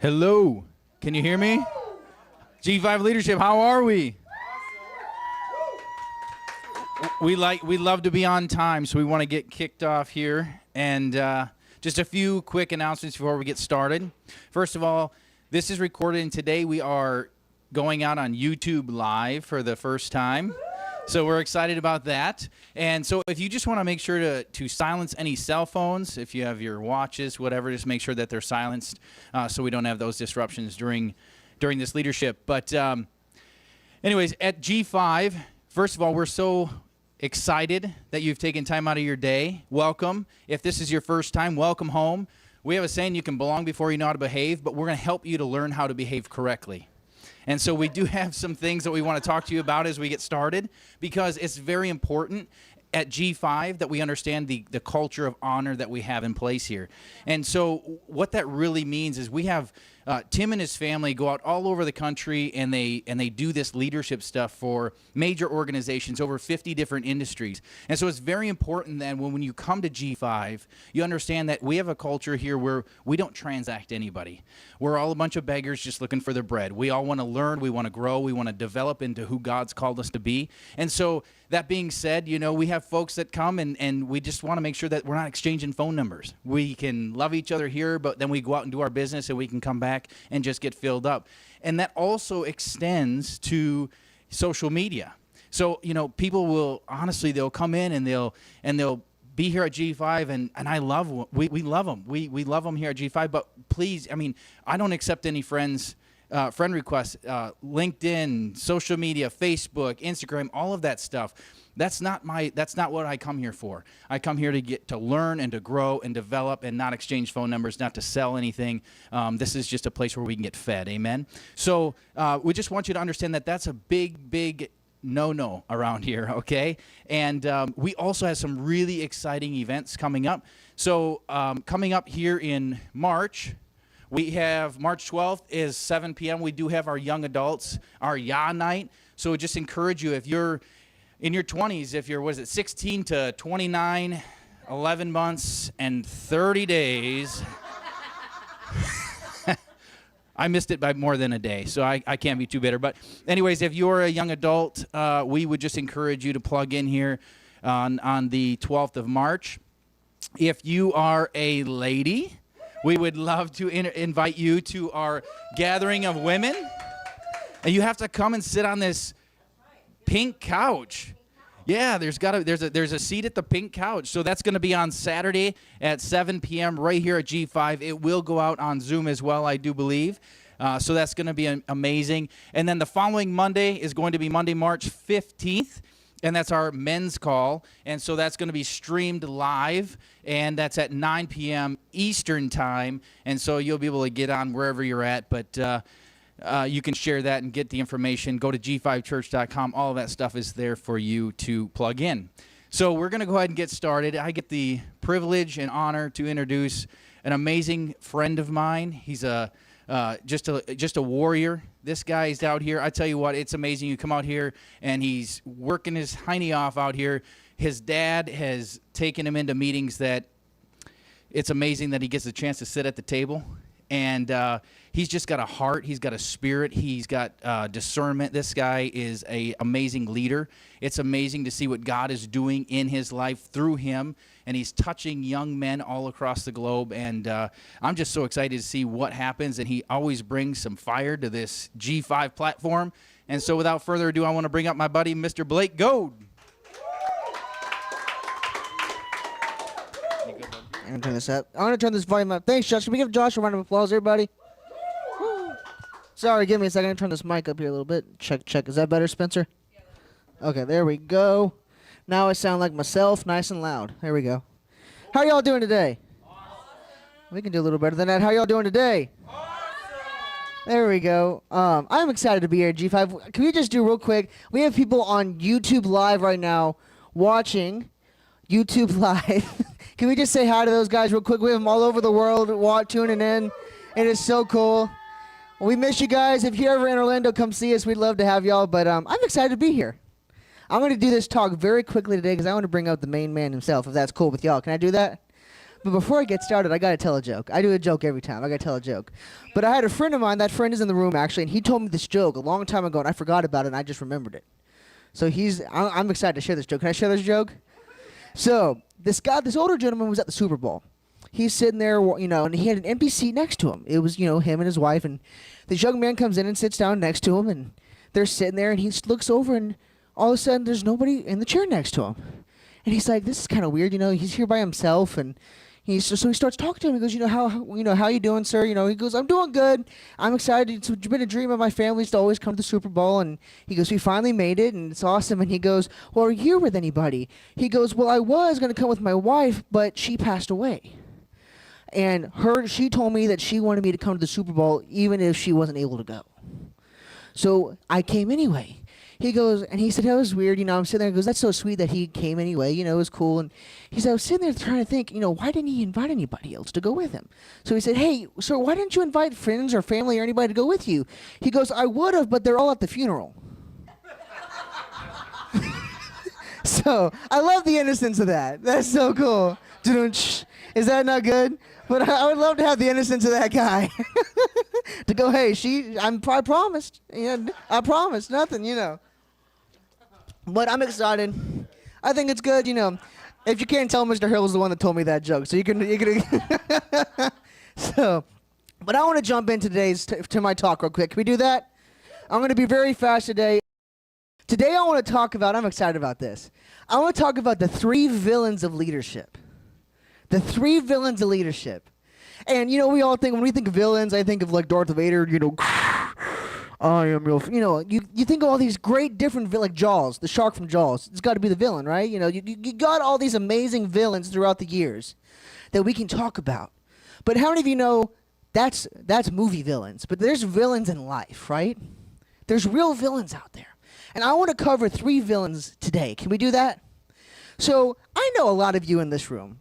Hello. Can you hear me? G5 Leadership, how are we? We love to be on time, so we want to get kicked off here. And just a few quick announcements before we get started. First of all, this is recorded, and today we are going out on YouTube Live for the first time. So we're excited about that. And so if you just want to make sure to silence any cell phones, if you have your watches, whatever, just make sure that they're silenced so we don't have those disruptions during this leadership. But anyways, at G5, first of all, we're so excited that you've taken time out of your day. Welcome. If this is your first time, welcome home. We have a saying, you can belong before you know how to behave, but we're going to help you to learn how to behave correctly. And so we do have some things that we want to talk to you about as we get started, because it's very important at G5 that we understand the culture of honor that we have in place here. And so what that really means is we have Tim and his family go out all over the country, and they do this leadership stuff for major organizations, over 50 different industries. And so it's very important that when you come to G5, you understand that we have a culture here where we don't transact anybody. We're all a bunch of beggars just looking for their bread. We all want to learn, we want to grow, we want to develop into who God's called us to be. And so that being said, you know, we have folks that come and we just want to make sure that we're not exchanging phone numbers. We can love each other here, but then we go out and do our business and we can come back and just get filled up. And that also extends to social media. So, you know, people will, honestly, they'll come in and they'll be here at G5, and I love, we love them. We love them here at G5, but please, I mean, I don't accept any friend requests, LinkedIn, social media, Facebook, Instagram, all of that stuff. That's not what I come here for. I come here to learn and to grow and develop and not exchange phone numbers, not to sell anything. This is just a place where we can get fed. Amen. So we just want you to understand that that's a big no around here. Okay. And we also have some really exciting events coming up. So coming up here in March, we have March 12th is 7 p.m. We do have our young adults, our YA night. So we just encourage you, if you're in your 20s, if you're, 16 to 29, 11 months and 30 days. I missed it by more than a day, so I can't be too bitter. But anyways, if you're a young adult, we would just encourage you to plug in here on the 12th of March. If you are a lady, we would love to invite you to our gathering of women. And you have to come and sit on this pink couch. Yeah, there's a seat at the pink couch. So that's going to be on Saturday at 7 p.m. right here at G5. It will go out on Zoom as well, I do believe. So that's going to be amazing. And then the following Monday is going to be Monday, March 15th. And that's our men's call. And so that's going to be streamed live, and that's at 9 p.m. Eastern time. And so you'll be able to get on wherever you're at. But you can share that and get the information. Go to g5church.com. All of that stuff is there for you to plug in. So we're going to go ahead and get started. I get the privilege and honor to introduce an amazing friend of mine. He's just a warrior. This guy is out here. I tell you what, it's amazing. You come out here, and he's working his hiney off out here. His dad has taken him into meetings that it's amazing that he gets a chance to sit at the table. And he's just got a heart. He's got a spirit. He's got discernment. This guy is an amazing leader. It's amazing to see what God is doing in his life through him. And he's touching young men all across the globe. And I'm just so excited to see what happens. And he always brings some fire to this G5 platform. And so without further ado, I want to bring up my buddy, Mr. Blake Goad. I'm going to turn this up. I'm going to turn this volume up. Thanks, Josh. Can we give Josh a round of applause, everybody? Woo. Sorry, give me a second. I'm going to turn this mic up here a little bit. Check. Is that better, Spencer? Okay, there we go. Now I sound like myself, nice and loud. There we go. How are y'all doing today? Awesome. We can do a little better than that. How are y'all doing today? Awesome. There we go. I'm excited to be here at G5. Can we just do real quick? We have people on YouTube Live right now watching YouTube Live. Can we just say hi to those guys real quick? We have them all over the world tuning in. It is so cool. We miss you guys. If you're ever in Orlando, come see us. We'd love to have y'all. But I'm excited to be here. I'm going to do this talk very quickly today because I want to bring out the main man himself, if that's cool with y'all. Can I do that? But before I get started, I got to tell a joke. I do a joke every time. I got to tell a joke. But I had a friend of mine. That friend is in the room, actually, and he told me this joke a long time ago, and I forgot about it, and I just remembered it. So I'm excited to share this joke. Can I share this joke? So this older gentleman was at the Super Bowl. He's sitting there, and he had an empty seat next to him. It was, him and his wife, and this young man comes in and sits down next to him, and they're sitting there, and he looks over, and all of a sudden, there's nobody in the chair next to him. And he's like, this is kind of weird, he's here by himself, and so he starts talking to him. He goes, how you doing, sir? He goes, I'm doing good. I'm excited. It's been a dream of my family's to always come to the Super Bowl. And he goes, we finally made it, and it's awesome. And he goes, well, are you here with anybody? He goes, well, I was going to come with my wife, but she passed away. And she told me that she wanted me to come to the Super Bowl even if she wasn't able to go. So I came anyway. He goes, and he said, that was weird, I'm sitting there, he goes, that's so sweet that he came anyway, it was cool. And he said, I was sitting there trying to think, why didn't he invite anybody else to go with him? So he said, hey, sir, why didn't you invite friends or family or anybody to go with you? He goes, I would have, but they're all at the funeral. So I love the innocence of that. That's so cool. Is that not good? But I would love to have the innocence of that guy. To go, hey, I promised. I promised, nothing, But I'm excited. I think it's good, If you can't tell, Mr. Hill was the one that told me that joke, so you can. So, but I want to jump in to my talk real quick. Can we do that? I'm going to be very fast today. Today I want to talk about. I'm excited about this. I want to talk about the 3 villains of leadership. The 3 villains of leadership. And we all think when we think of villains, I think of like Darth Vader. I am your. You think of all these great different like Jaws, the shark from Jaws. It's got to be the villain, right? You got all these amazing villains throughout the years that we can talk about. But how many of you know that's movie villains? But there's villains in life, right? There's real villains out there, and I want to cover 3 villains today. Can we do that? So I know a lot of you in this room.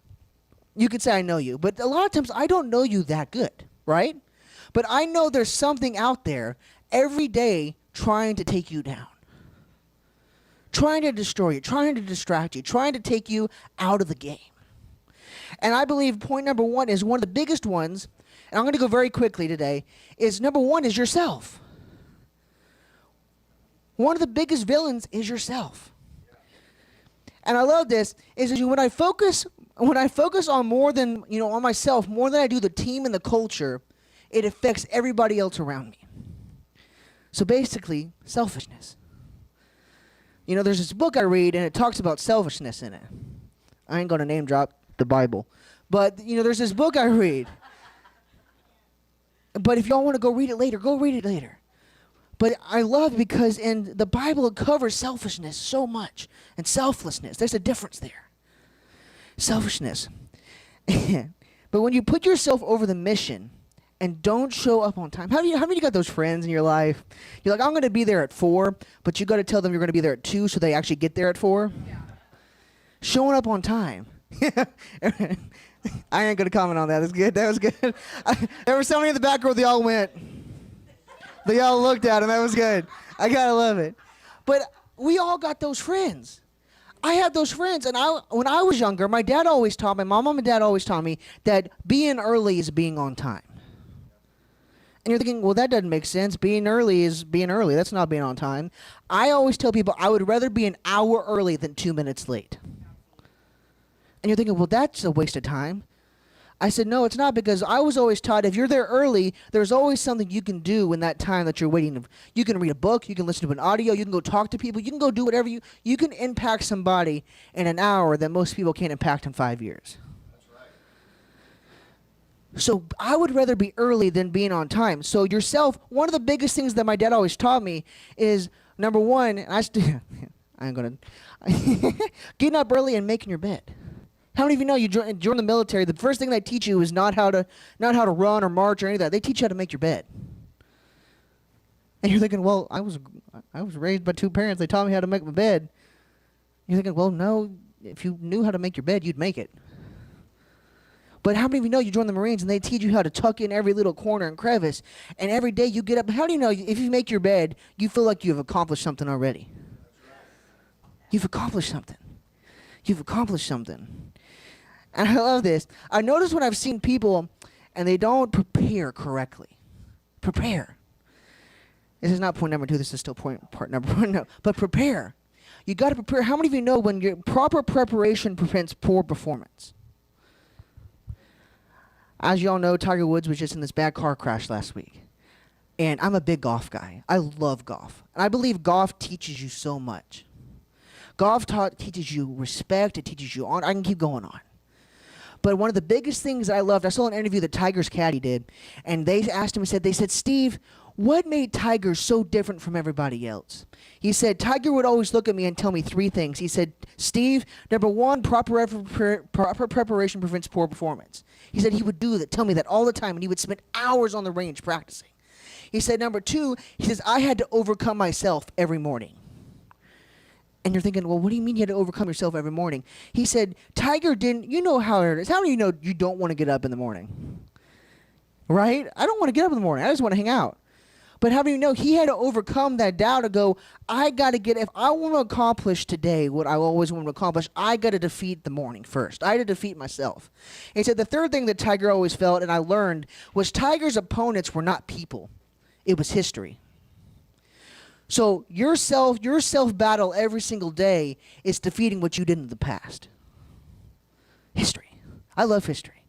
You could say I know you, but a lot of times I don't know you that good, right? But I know there's something out there every day trying to take you down, trying to destroy you, trying to distract you, trying to take you out of the game. And I believe point number 1 is one of the biggest ones, and I'm going to go very quickly today, is number 1 is yourself. One of the biggest villains is yourself. And I love this, is when I focus on more than, on myself, more than I do the team and the culture, it affects everybody else around me. So basically, selfishness. There's this book I read, and it talks about selfishness in it. I ain't going to name drop the Bible. But, there's this book I read. But if y'all want to go read it later, go read it later. But I love it because in the Bible, it covers selfishness so much. And selflessness. There's a difference there. Selfishness. But when you put yourself over the mission and don't show up on time, how many of you got those friends in your life? You're like, I'm going to be there at 4, but you got to tell them you're going to be there at 2 so they actually get there at 4. Yeah. Showing up on time. I ain't going to comment on that. That's good. That was good. There was somebody in the back row, they all went. They all looked at him. That was good. I got to love it. But we all got those friends. I had those friends, and when I was younger, my mom and dad always taught me that being early is being on time. And you're thinking, well, that doesn't make sense. Being early is being early. That's not being on time. I always tell people I would rather be an hour early than 2 minutes late. And you're thinking, well, that's a waste of time. I said, no, it's not, because I was always taught if you're there early, there's always something you can do in that time that you're waiting. You can read a book, you can listen to an audio, you can go talk to people, you can go do whatever you can impact somebody in an hour that most people can't impact in 5 years. That's right. So I would rather be early than being on time. So yourself, one of the biggest things that my dad always taught me is, number 1, I ain't going to, getting up early and making your bed. How many of you know you join the military, the first thing they teach you is not how to run or march or any of that. They teach you how to make your bed. And you're thinking, well, I was raised by 2 parents. They taught me how to make my bed. You're thinking, well, no, if you knew how to make your bed, you'd make it. But how many of you know you join the Marines and they teach you how to tuck in every little corner and crevice, and every day you get up. How do you know if you make your bed, you feel like you've accomplished something already? You've accomplished something. You've accomplished something. And I love this. I notice when I've seen people and they don't prepare correctly. Prepare. This is not point number 2. This is still part number 1. No, but prepare. You got to prepare. How many of you know when your proper preparation prevents poor performance? As you all know, Tiger Woods was just in this bad car crash last week. And I'm a big golf guy. I love golf. And I believe golf teaches you so much. Golf teaches you respect. It teaches you honor. I can keep going on. But one of the biggest things that I loved, I saw an interview that Tiger's caddy did, and they asked him, they said, Steve, what made Tiger so different from everybody else? He said, Tiger would always look at me and tell me 3 things. He said, Steve, number 1, proper preparation prevents poor performance. He said he would do that, tell me that all the time, and he would spend hours on the range practicing. He said, number 2, he says, I had to overcome myself every morning. And you're thinking, well, what do you mean you had to overcome yourself every morning? He said, Tiger didn't, you know how it is. How many of you know you don't want to get up in the morning? Right? I don't want to get up in the morning. I just want to hang out. But how many of you know he had to overcome that doubt to go, I got to if I want to accomplish today what I always want to accomplish, I got to defeat the morning first. I had to defeat myself. And he said the third thing that Tiger always felt, and I learned, was Tiger's opponents were not people. It was history. So your self battle every single day is defeating what you did in the past. History. I love history.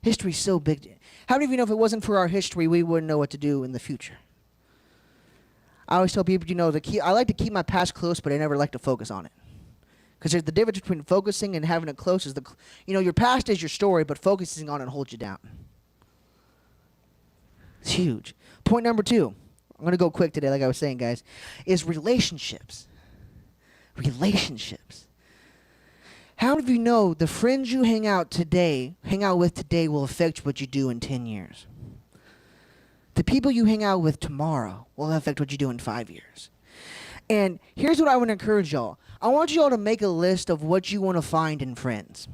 History's so big. How many of you know if it wasn't for our history, we wouldn't know what to do in the future? I always tell people, I like to keep my past close, but I never like to focus on it. Because there's the difference between focusing and having it close is your past is your story, but focusing on it holds you down. It's huge. Point number 2. I'm going to go quick today, like I was saying, guys, is relationships. Relationships. How many of you know the friends you hang out with today will affect what you do in 10 years? The people you hang out with tomorrow will affect what you do in 5 years. And here's what I want to encourage y'all. I want you all to make a list of what you want to find in friends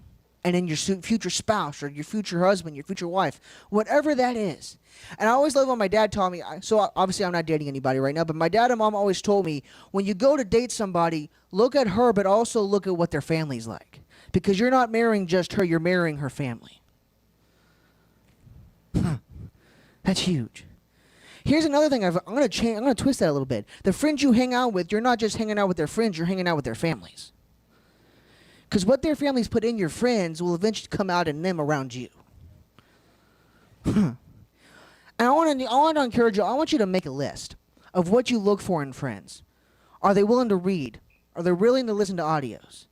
and in your future spouse or your future husband, your future wife, whatever that is. And I always love what my dad taught me. So obviously I'm not dating anybody right now, but my dad and mom always told me, when you go to date somebody, look at her, but also look at what their family's like. Because you're not marrying just her, you're marrying her family. That's huge. Here's another thing I'm going to twist that a little bit. The friends you hang out with, you're not just hanging out with their friends, you're hanging out with their families. Because what their families put in your friends will eventually come out in them around you. And I want to encourage you, I want you to make a list of what you look for in friends. Are they willing to read? Are they willing to listen to audios?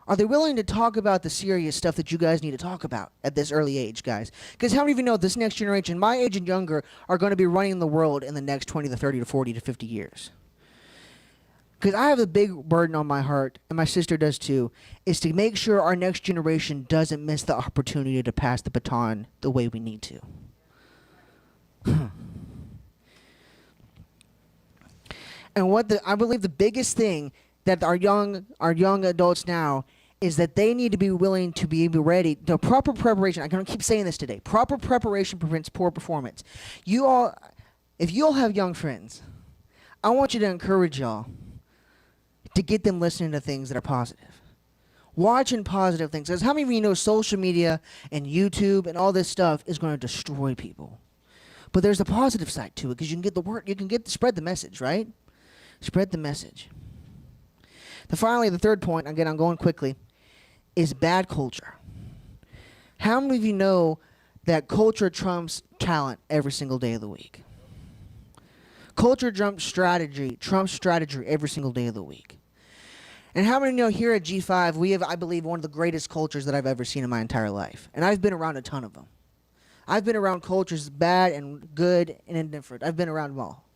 Are they willing to talk about the serious stuff that you guys need to talk about at this early age, guys? Because how many of you know this next generation, my age and younger, are going to be running the world in the next 20 to 30 to 40 to 50 years? Because I have a big burden on my heart, and my sister does too, is to make sure our next generation doesn't miss the opportunity to pass the baton the way we need to. And I believe the biggest thing that our young adults now is that they need to be willing to be ready. The proper preparation, I'm going to keep saying this today, proper preparation prevents poor performance. If you all have young friends, I want you to encourage y'all to get them listening to things that are positive. Watching positive things. Because how many of you know social media and YouTube and all this stuff is going to destroy people? But there's a positive side to it because you can get the word, spread the message, right? Spread the message. Finally, the third point, again, I'm going quickly, is bad culture. How many of you know that culture trumps talent every single day of the week? Culture trumps strategy every single day of the week. And how many know here at G5, we have, I believe, one of the greatest cultures that I've ever seen in my entire life. And I've been around a ton of them. I've been around cultures bad and good and indifferent. I've been around them all.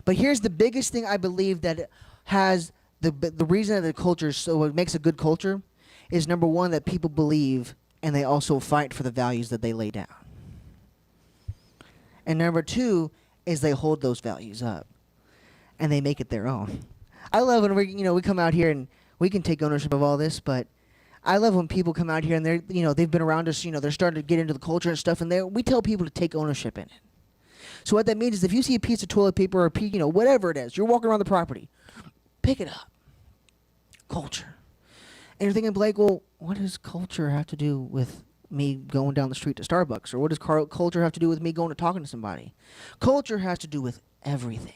But here's the biggest thing I believe that has the reason that the culture what makes a good culture is, number one, that people believe and they also fight for the values that they lay down. And number two is they hold those values up and they make it their own. I love when we come out here and we can take ownership of all this, but I love when people come out here and they've been around us, they're starting to get into the culture and stuff, and we tell people to take ownership in it. So what that means is if you see a piece of toilet paper or whatever it is, you're walking around the property, pick it up. Culture. And you're thinking, Blake, well, what does culture have to do with me going down the street to Starbucks? Or what does culture have to do with me going to talking to somebody? Culture has to do with everything.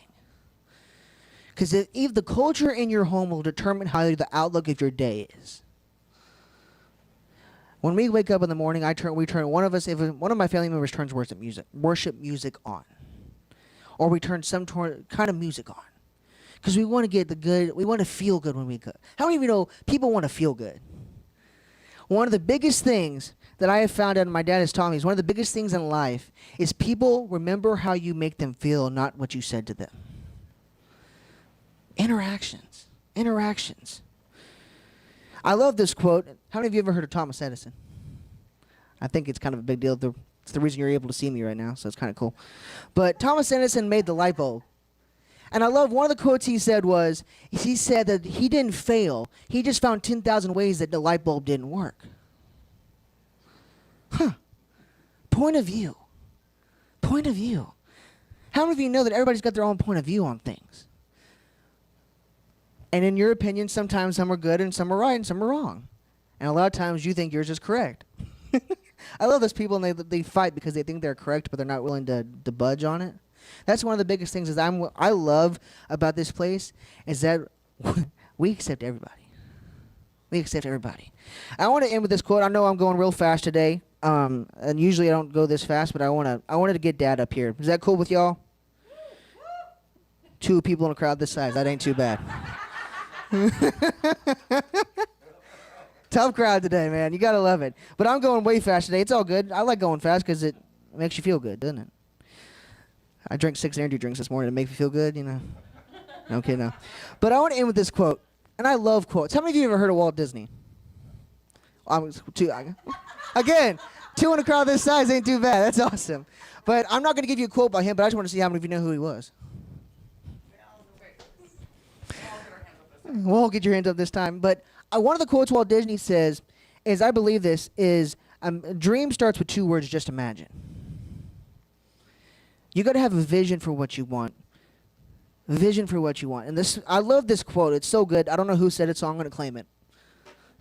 Because if the culture in your home will determine how the outlook of your day is. When we wake up in the morning, if one of my family members turns worship music on. Or we turn some kind of music on. Because we want to feel good when we cook. How many of you know people want to feel good? One of the biggest things that I have found out, and my dad has taught me, is one of the biggest things in life is people remember how you make them feel, not what you said to them. Interactions. I love this quote. How many of you ever heard of Thomas Edison? I think it's kind of a big deal. It's the reason you're able to see me right now, so it's kind of cool. But Thomas Edison made the light bulb. And I love one of the quotes he said that he didn't fail. He just found 10,000 ways that the light bulb didn't work. Point of view. How many of you know that everybody's got their own point of view on things? And in your opinion, sometimes some are good and some are right and some are wrong. And a lot of times you think yours is correct. I love those people, and they fight because they think they're correct, but they're not willing to budge on it. That's one of the biggest things I love about this place is that we accept everybody. I want to end with this quote. I know I'm going real fast today, and usually I don't go this fast, but I wanted to get Dad up here. Is that cool with y'all? 2 people in a crowd this size. That ain't too bad. Tough crowd today, man. You gotta love it. But I'm going way fast today. It's all good. I like going fast because it makes you feel good, doesn't it? I drank 6 energy drinks this morning to make me feel good, you know. Okay, no. But I want to end with this quote, and I love quotes. How many of you ever heard of Walt Disney? Again, 2 in a crowd this size ain't too bad. That's awesome. But I'm not going to give you a quote by him, but I just want to see how many of you know who he was. We'll get your hands up this time. But one of the quotes Walt Disney says is, I believe this, is a dream starts with 2 words, just imagine. You got to have a vision for what you want. And I love this quote. It's so good. I don't know who said it, so I'm going to claim it.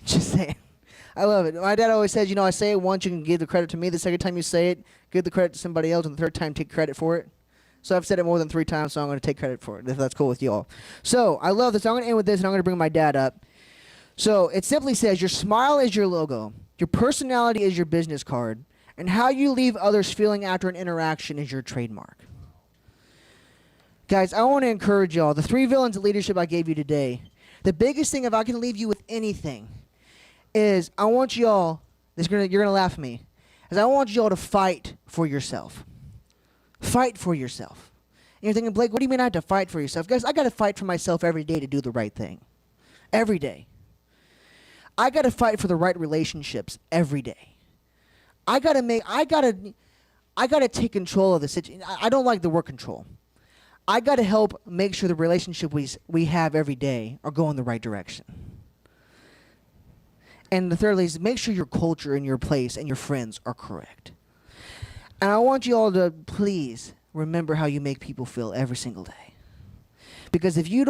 Just saying. I love it. My dad always says, I say it once, you can give the credit to me. The second time you say it, give the credit to somebody else, and the third time, take credit for it. So I've said it more than 3 times, so I'm going to take credit for it, if that's cool with you all. So I love this. I'm going to end with this, and I'm going to bring my dad up. So it simply says, your smile is your logo. Your personality is your business card. And how you leave others feeling after an interaction is your trademark. Guys, I want to encourage y'all. The 3 villains of leadership I gave you today, the biggest thing, if I can leave you with anything, is I want y'all, you're going to laugh at me, is I want y'all to fight for yourself. Fight for yourself. And you're thinking, Blake, what do you mean I have to fight for yourself? Guys, I got to fight for myself every day to do the right thing. Every day. I got to fight for the right relationships every day. I got to take control of the situation. I don't like the word control. I got to help make sure the relationship we have every day are going the right direction. And the thirdly is make sure your culture and your place and your friends are correct. And I want you all to please remember how you make people feel every single day. Because if you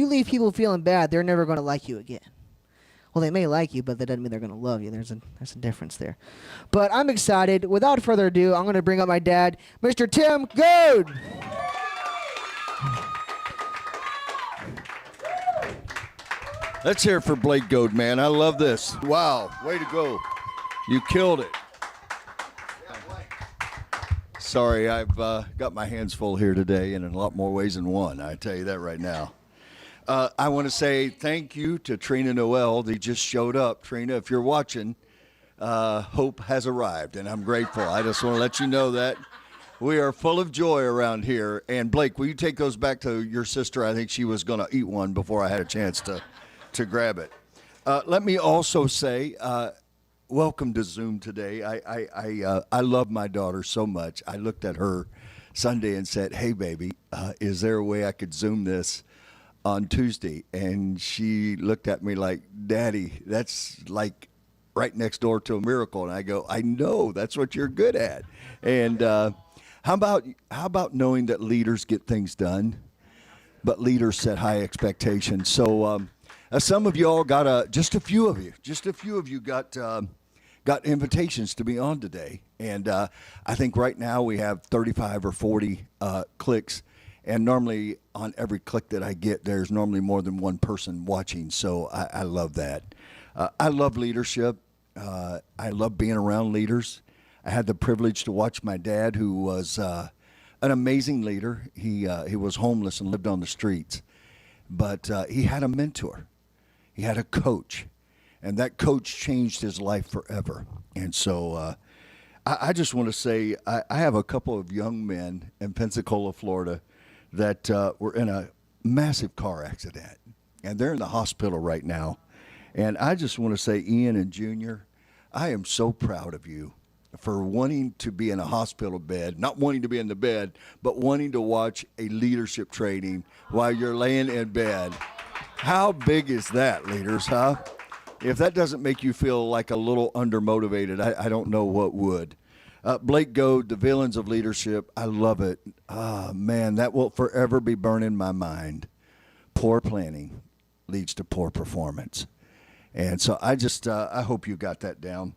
leave people feeling bad, they're never going to like you again. Well, they may like you, but that doesn't mean they're going to love you. There's a difference there. But I'm excited. Without further ado, I'm going to bring up my dad, Mr. Tim Goad. Let's hear it for Blake Goad, man. I love this. Wow, way to go. You killed it. Sorry, I've got my hands full here today, and in a lot more ways than one. I tell you that right now. I want to say thank you to Trina Noel. They just showed up. Trina, if you're watching, hope has arrived, and I'm grateful. I just want to let you know that. We are full of joy around here. And Blake, will you take those back to your sister? I think she was going to eat one before I had a chance to grab it. Let me also say, welcome to Zoom today. I love my daughter so much. I looked at her Sunday and said, hey, baby, is there a way I could Zoom this on Tuesday? And she looked at me like, Daddy, that's like right next door to a miracle. And I go, I know, that's what you're good at. And how about knowing that leaders get things done, but leaders set high expectations? So Some of you all got just a few of you got invitations to be on today, and I think right now we have 35 or 40 clicks, and normally on every click that I get, there's normally more than one person watching. So I love that. I love leadership. I love being around leaders. I had the privilege to watch my dad, who was an amazing leader. He was homeless and lived on the streets, but he had a mentor. He had a coach, and that coach changed his life forever. And so I just want to say I have a couple of young men in Pensacola, Florida, that were in a massive car accident, and they're in the hospital right now. And I just want to say, Ian and Junior, I am so proud of you for wanting to be in a hospital bed, not wanting to be in the bed, but wanting to watch a leadership training while you're laying in bed. How big is that, leaders, huh? If that doesn't make you feel like a little undermotivated, I don't know what would. Blake Goad, The Villains of Leadership, I love it. Man, that will forever be burning my mind. Poor planning leads to poor performance. And so I hope you got that down.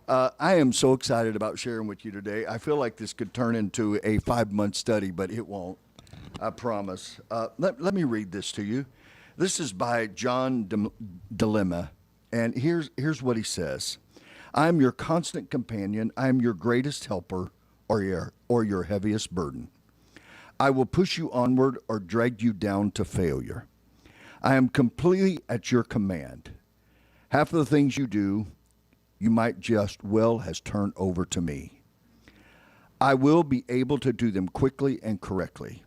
I am so excited about sharing with you today. I feel like this could turn into a 5-month study, but it won't. I promise. Let me read this to you. This is by John Dilemma, and here's what he says. I am your constant companion. I am your greatest helper or your heaviest burden. I will push you onward or drag you down to failure. I am completely at your command. Half of the things you do, you might just well has turned over to me. I will be able to do them quickly and correctly.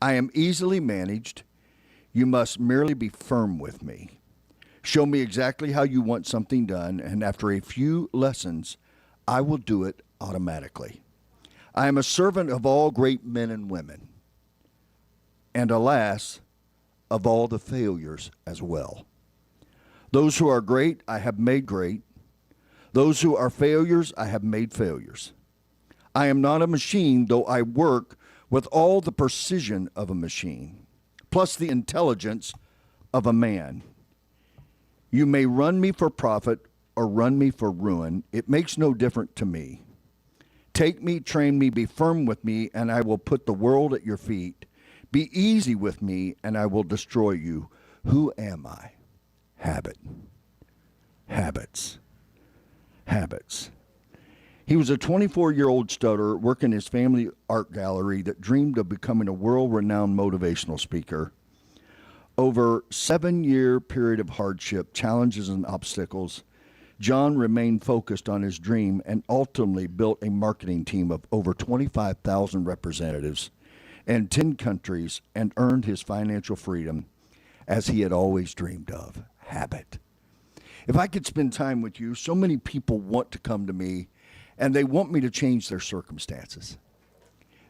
I am easily managed. You must merely be firm with me. Show me exactly how you want something done, and after a few lessons, I will do it automatically. I am a servant of all great men and women, and alas, of all the failures as well. Those who are great, I have made great. Those who are failures, I have made failures. I am not a machine, though I work with all the precision of a machine, plus the intelligence of a man. You may run me for profit or run me for ruin. It makes no difference to me. Take me, train me, be firm with me, and I will put the world at your feet. Be easy with me, and I will destroy you. Who am I? Habit. Habits. Habits. He was a 24-year-old stutterer working his family art gallery that dreamed of becoming a world-renowned motivational speaker. Over a 7-year period of hardship, challenges, and obstacles, John remained focused on his dream and ultimately built a marketing team of over 25,000 representatives in 10 countries and earned his financial freedom as he had always dreamed of. Habit. If I could spend time with you, so many people want to come to me and they want me to change their circumstances.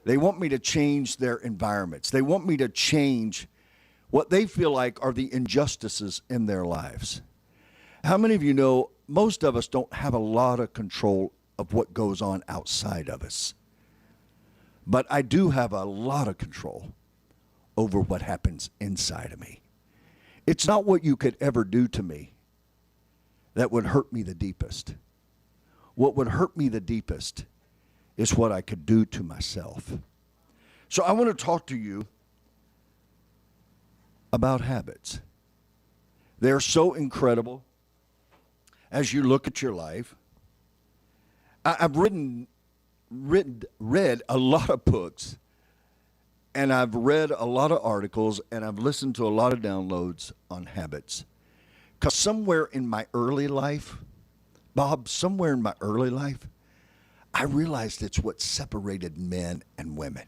They want me to change their environments. They want me to change what they feel like are the injustices in their lives. How many of you know most of us don't have a lot of control of what goes on outside of us? But I do have a lot of control over what happens inside of me. It's not what you could ever do to me that would hurt me the deepest. What would hurt me the deepest is what I could do to myself. So I want to talk to you about habits. They're so incredible as you look at your life. I've read a lot of books, and I've read a lot of articles, and I've listened to a lot of downloads on habits. Because somewhere in my early life, Bob, somewhere in my early life, I realized it's what separated men and women.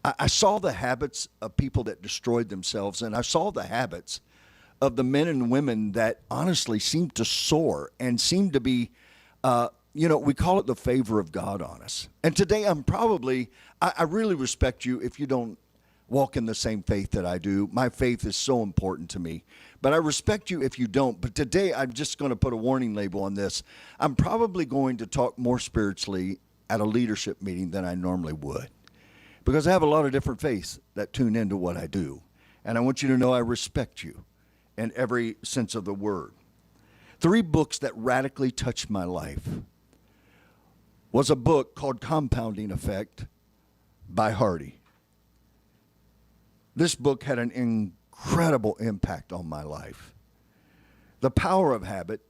I saw the habits of people that destroyed themselves, and I saw the habits of the men and women that honestly seemed to soar and seemed to be, we call it the favor of God on us. And today I really respect you if you don't walk in the same faith that I do. My faith is so important to me. But I respect you if you don't. But today I'm just going to put a warning label on this. I'm probably going to talk more spiritually at a leadership meeting than I normally would, because I have a lot of different faiths that tune into what I do. And I want you to know I respect you. in every sense of the word. 3 books that radically touched my life was a book called Compounding Effect by Hardy. This book had an incredible impact on my life. The Power of Habit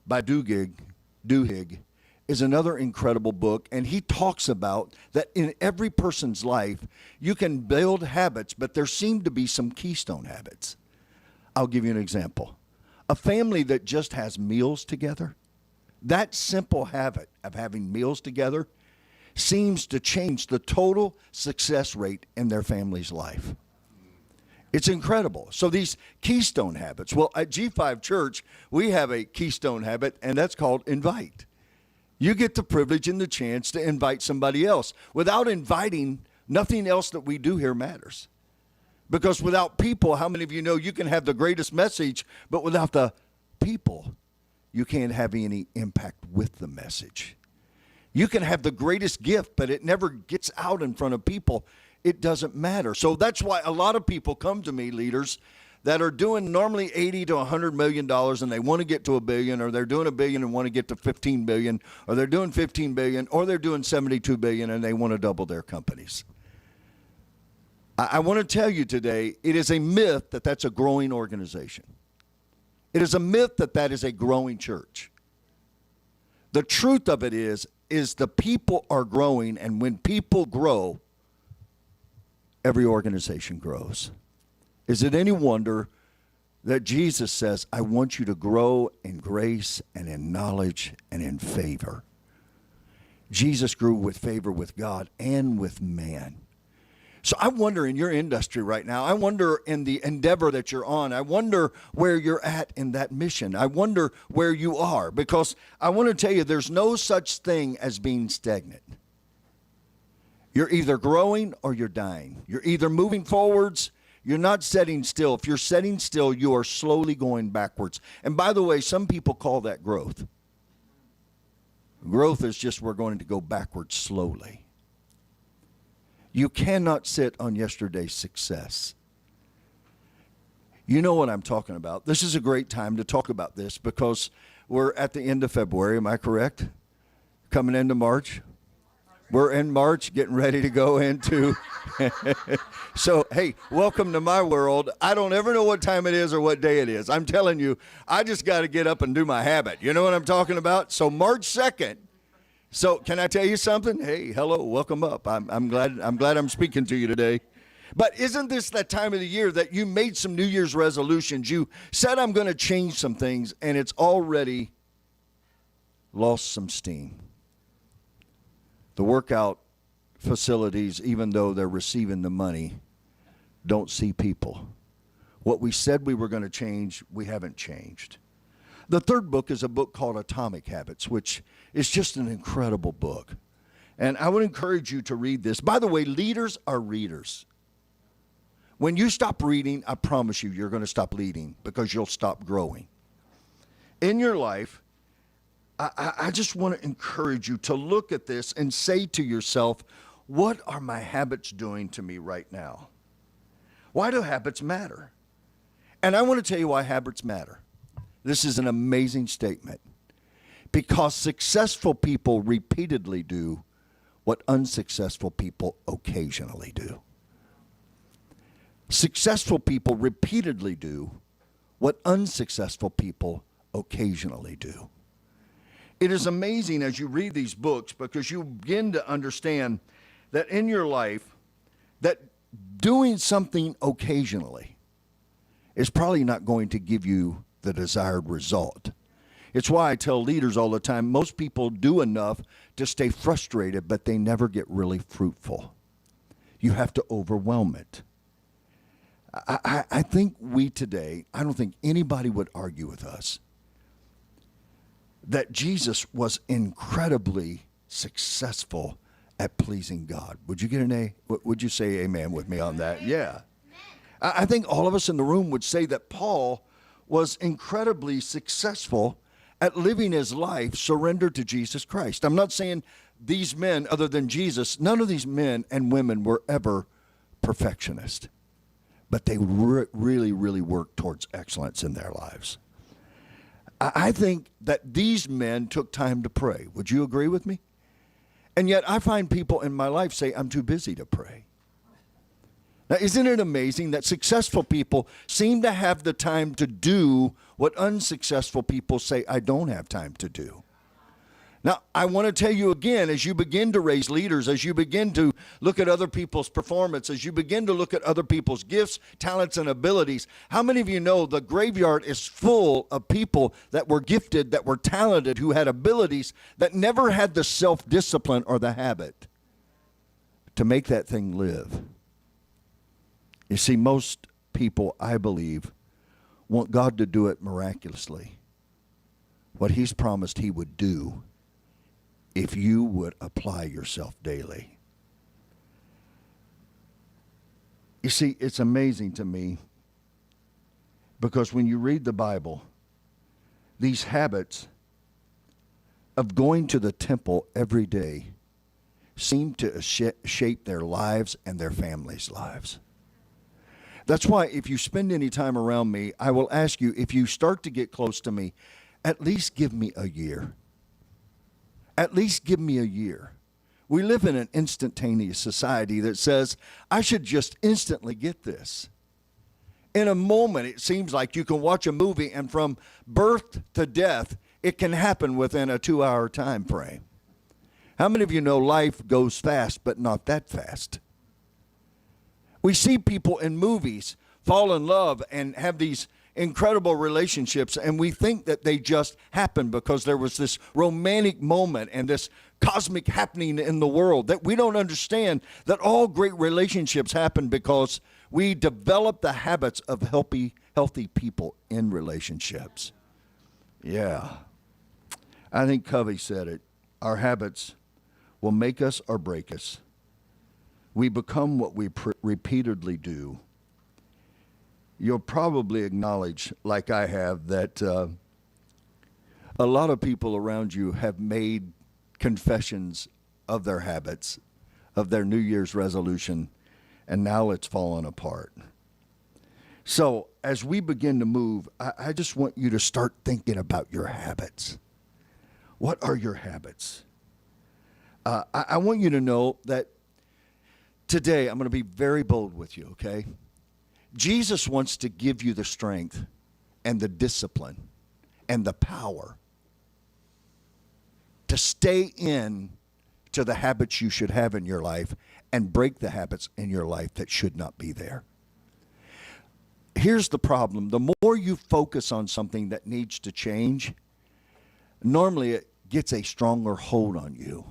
by Duhigg is another incredible book, and he talks about that in every person's life, you can build habits, but there seem to be some keystone habits. I'll give you an example. A family that just has meals together, that simple habit of having meals together seems to change the total success rate in their family's life. It's incredible. So these keystone habits, well, at G5 Church, we have a keystone habit, and that's called invite. You get the privilege and the chance to invite somebody else. Without inviting, nothing else that we do here matters. Because without people, how many of you know you can have the greatest message, but without the people, you can't have any impact with the message. You can have the greatest gift, but it never gets out in front of people. It doesn't matter. So that's why a lot of people come to me, leaders, that are doing normally $80 to $100 million and they want to get to $1 billion, or they're doing $1 billion and want to get to $15 billion, or they're doing $15 billion, or they're doing $72 billion and they want to double their companies. I want to tell you today, it is a myth that that's a growing organization. It is a myth that that is a growing church. The truth of it is the people are growing, and when people grow, every organization grows. Is it any wonder that Jesus says, I want you to grow in grace and in knowledge and in favor? Jesus grew with favor with God and with man. So I wonder in your industry right now, I wonder in the endeavor that you're on, I wonder where you're at in that mission. I wonder where you are, because I want to tell you there's no such thing as being stagnant. You're either growing or you're dying. You're either moving forwards, you're not sitting still. If you're sitting still, you are slowly going backwards. And by the way, some people call that growth. Growth is just we're going to go backwards slowly. You cannot sit on yesterday's success. You know what I'm talking about. This is a great time to talk about this because we're at the end of February, am I correct? Coming into March. We're in March, getting ready to go into. So, hey, welcome to my world. I don't ever know what time it is or what day it is. I'm telling you, I just got to get up and do my habit. You know what I'm talking about? So March 2nd. So can I tell you something? Hey, hello, welcome up. I'm glad I'm speaking to you today. But isn't this that time of the year that you made some New Year's resolutions? You said I'm going to change some things, and it's already lost some steam. The workout facilities, even though they're receiving the money, don't see people. What we said we were going to change, we haven't changed. The third book is a book called Atomic Habits, which is just an incredible book. And I would encourage you to read this. By the way, leaders are readers. When you stop reading, I promise you, you're going to stop leading because you'll stop growing. In your life, I just want to encourage you to look at this and say to yourself, what are my habits doing to me right now? Why do habits matter? And I want to tell you why habits matter. This is an amazing statement. Because successful people repeatedly do what unsuccessful people occasionally do. Successful people repeatedly do what unsuccessful people occasionally do. It is amazing as you read these books because you begin to understand that in your life, that doing something occasionally is probably not going to give you the desired result. It's why I tell leaders all the time, most people do enough to stay frustrated, but they never get really fruitful. You have to overwhelm it. I think we today, I don't think anybody would argue with us that Jesus was incredibly successful at pleasing God. Would you get an A? Would you say amen with me on that? Yeah. I think all of us in the room would say that Paul was incredibly successful at living his life surrendered to Jesus Christ. I'm not saying these men, other than Jesus, none of these men and women were ever perfectionists. but they really, really work towards excellence in their lives. I think that these men took time to pray. Would you agree with me? And yet I find people in my life say, I'm too busy to pray. Now, isn't it amazing that successful people seem to have the time to do what unsuccessful people say, I don't have time to do? Now, I want to tell you again, as you begin to raise leaders, as you begin to look at other people's performance, as you begin to look at other people's gifts, talents, and abilities, how many of you know the graveyard is full of people that were gifted, that were talented, who had abilities, that never had the self-discipline or the habit to make that thing live? You see, most people, I believe, want God to do it miraculously. What He's promised He would do if you would apply yourself daily. You see, it's amazing to me because when you read the Bible, these habits of going to the temple every day seem to shape their lives and their families' lives. That's why if you spend any time around me, I will ask you, if you start to get close to me, at least give me a year. At least give me a year. We live in an instantaneous society that says, I should just instantly get this. In a moment, it seems like you can watch a movie, and from birth to death, it can happen within a 2-hour time frame. How many of you know life goes fast, but not that fast? We see people in movies fall in love and have these incredible relationships, and we think that they just happened because there was this romantic moment and this cosmic happening in the world, that we don't understand that all great relationships happen because we develop the habits of healthy people in relationships. Yeah. I think Covey said it. Our habits will make us or break us. We become what we repeatedly do. You'll probably acknowledge, like I have, that a lot of people around you have made confessions of their habits, of their New Year's resolution, and now it's fallen apart. So as we begin to move, I just want you to start thinking about your habits. What are your habits? I want you to know that today I'm going to be very bold with you, okay? Jesus wants to give you the strength and the discipline and the power to stay in to the habits you should have in your life and break the habits in your life that should not be there. Here's the problem. The more you focus on something that needs to change, normally it gets a stronger hold on you.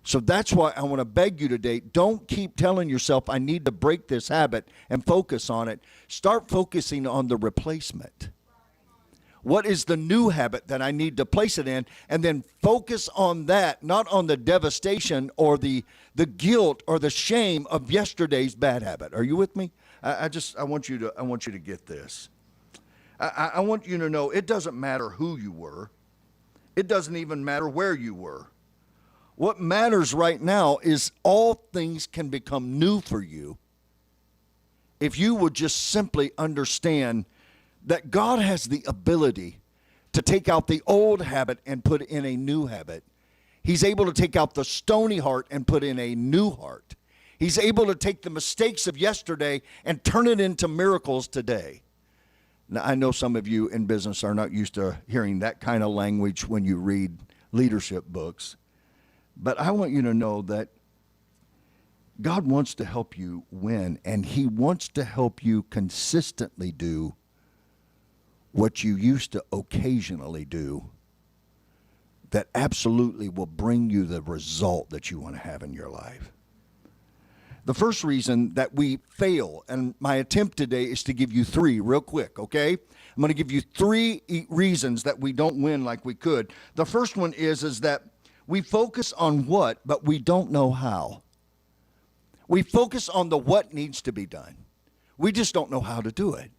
So that's why I want to beg you today, don't keep telling yourself, I need to break this habit and focus on it. Start focusing on the replacement. What is the new habit that I need to place it in? And then focus on that, not on the devastation or the guilt or the shame of yesterday's bad habit. Are you with me? I want you to get this. I want you to know it doesn't matter who you were. It doesn't even matter where you were. What matters right now is all things can become new for you if you would just simply understand that God has the ability to take out the old habit and put in a new habit. He's able to take out the stony heart and put in a new heart. He's able to take the mistakes of yesterday and turn it into miracles today. Now, I know some of you in business are not used to hearing that kind of language when you read leadership books. But I want you to know that God wants to help you win, and He wants to help you consistently do what you used to occasionally do that absolutely will bring you the result that you want to have in your life. The first reason that we fail, and my attempt today is to give you 3 real quick, okay? I'm going to give you 3 reasons that we don't win like we could. The first one is that we focus on what, but we don't know how. We focus on the what needs to be done. We just don't know how to do it.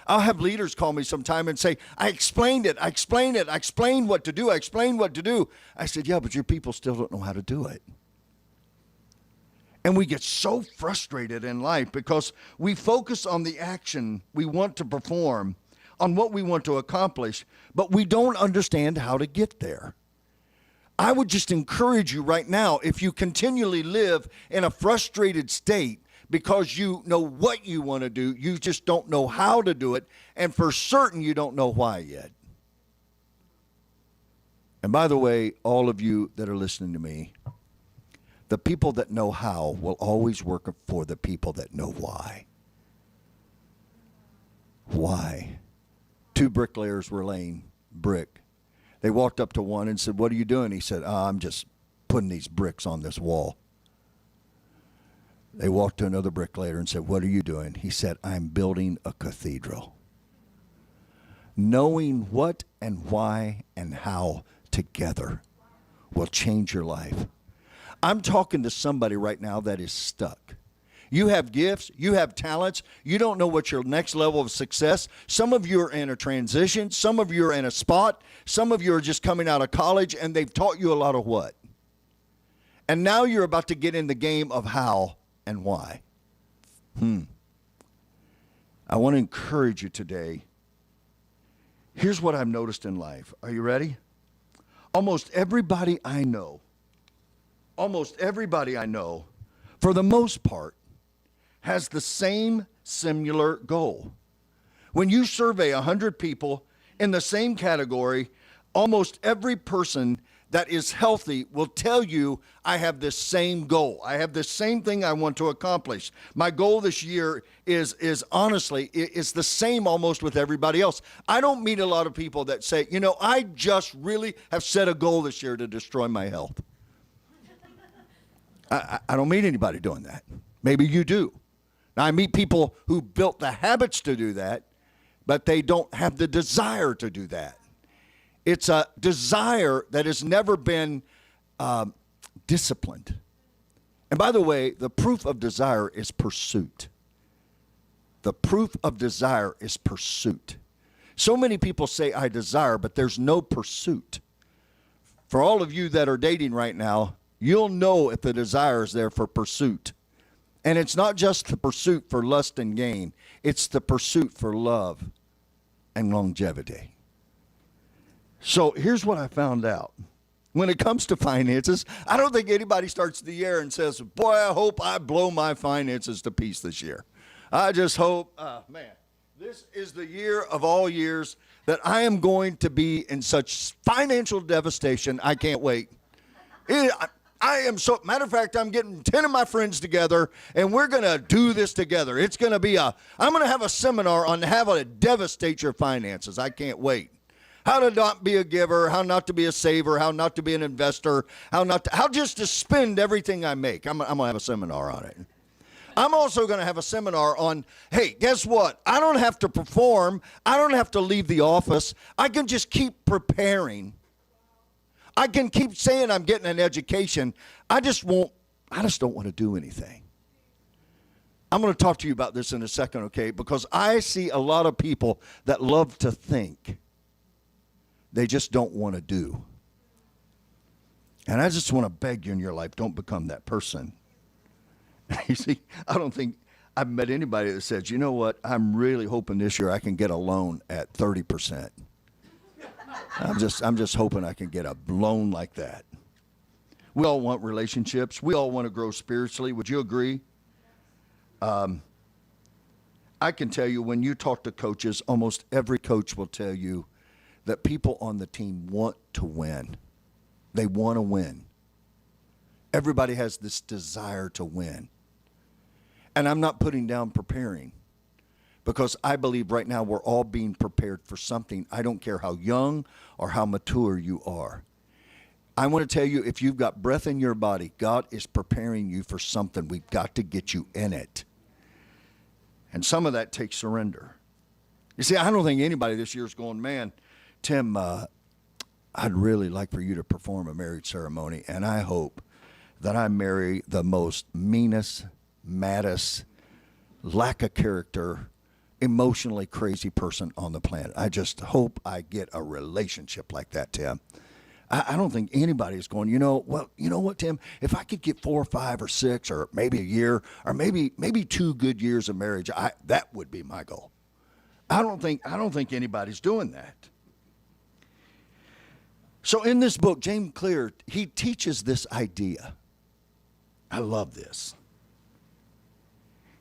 I'll have leaders call me sometime and say, I explained what to do, I said, yeah, but your people still don't know how to do it. And we get so frustrated in life because we focus on the action we want to perform, on what we want to accomplish, but we don't understand how to get there. I would just encourage you right now, if you continually live in a frustrated state because you know what you want to do, you just don't know how to do it, and for certain you don't know why yet. And by the way, all of you that are listening to me, the people that know how will always work for the people that know why. Why? 2 bricklayers were laying brick. They walked up to one and said, "What are you doing?" He said, "I'm just putting these bricks on this wall." They walked to another bricklayer and said, "What are you doing?" He said, "I'm building a cathedral." Knowing what and why and how together will change your life. I'm talking to somebody right now that is stuck. You have gifts, you have talents, you don't know what your next level of success. Some of you are in a transition, some of you are in a spot, some of you are just coming out of college and they've taught you a lot of what? And now you're about to get in the game of how and why. I want to encourage you today. Here's what I've noticed in life. Are you ready? Almost everybody I know, for the most part, has the same similar goal. When you survey 100 people in the same category, almost every person that is healthy will tell you, I have this same goal. I have this same thing I want to accomplish. My goal this year is honestly, it's the same almost with everybody else. I don't meet a lot of people that say, I just really have set a goal this year to destroy my health. I don't meet anybody doing that. Maybe you do. Now, I meet people who built the habits to do that, but they don't have the desire to do that. It's a desire that has never been disciplined. And by the way, the proof of desire is pursuit. The proof of desire is pursuit. So many people say, I desire, but there's no pursuit. For all of you that are dating right now, you'll know if the desire is there for pursuit. And it's not just the pursuit for lust and gain. It's the pursuit for love and longevity. So here's what I found out. When it comes to finances, I don't think anybody starts the year and says, boy, I hope I blow my finances to pieces this year. I just hope, this is the year of all years that I am going to be in such financial devastation, I can't wait. Matter of fact, I'm getting 10 of my friends together, and we're going to do this together. It's going to be I'm going to have a seminar on how to devastate your finances. I can't wait. How to not be a giver, how not to be a saver, how not to be an investor, how just to spend everything I make. I'm going to have a seminar on it. I'm also going to have a seminar on, hey, guess what? I don't have to perform. I don't have to leave the office. I can just keep preparing. I can keep saying I'm getting an education. I just don't want to do anything. I'm going to talk to you about this in a second, okay? Because I see a lot of people that love to think. They just don't want to do. And I just want to beg you in your life, don't become that person. You see, I don't think I've met anybody that says, you know what, I'm really hoping this year I can get a loan at 30%. I'm just hoping I can get a loan like that. We all want relationships. We all want to grow spiritually. Would you agree? I can tell you, when you talk to coaches, almost every coach will tell you that people on the team want to win. They want to win. Everybody has this desire to win. And I'm not putting down preparing, because I believe right now we're all being prepared for something. I don't care how young or how mature you are. I want to tell you, if you've got breath in your body, God is preparing you for something. We've got to get you in it. And some of that takes surrender. You see, I don't think anybody this year is going, man, Tim, I'd really like for you to perform a marriage ceremony, and I hope that I marry the most meanest, maddest, lack of character, emotionally crazy person on the planet. I just hope I get a relationship like that, Tim. I don't think anybody's going, well, you know what, Tim? If I could get 4 or 5 or 6 or maybe a year or maybe 2 good years of marriage, that would be my goal. I don't think anybody's doing that. So in this book, James Clear, he teaches this idea. I love this.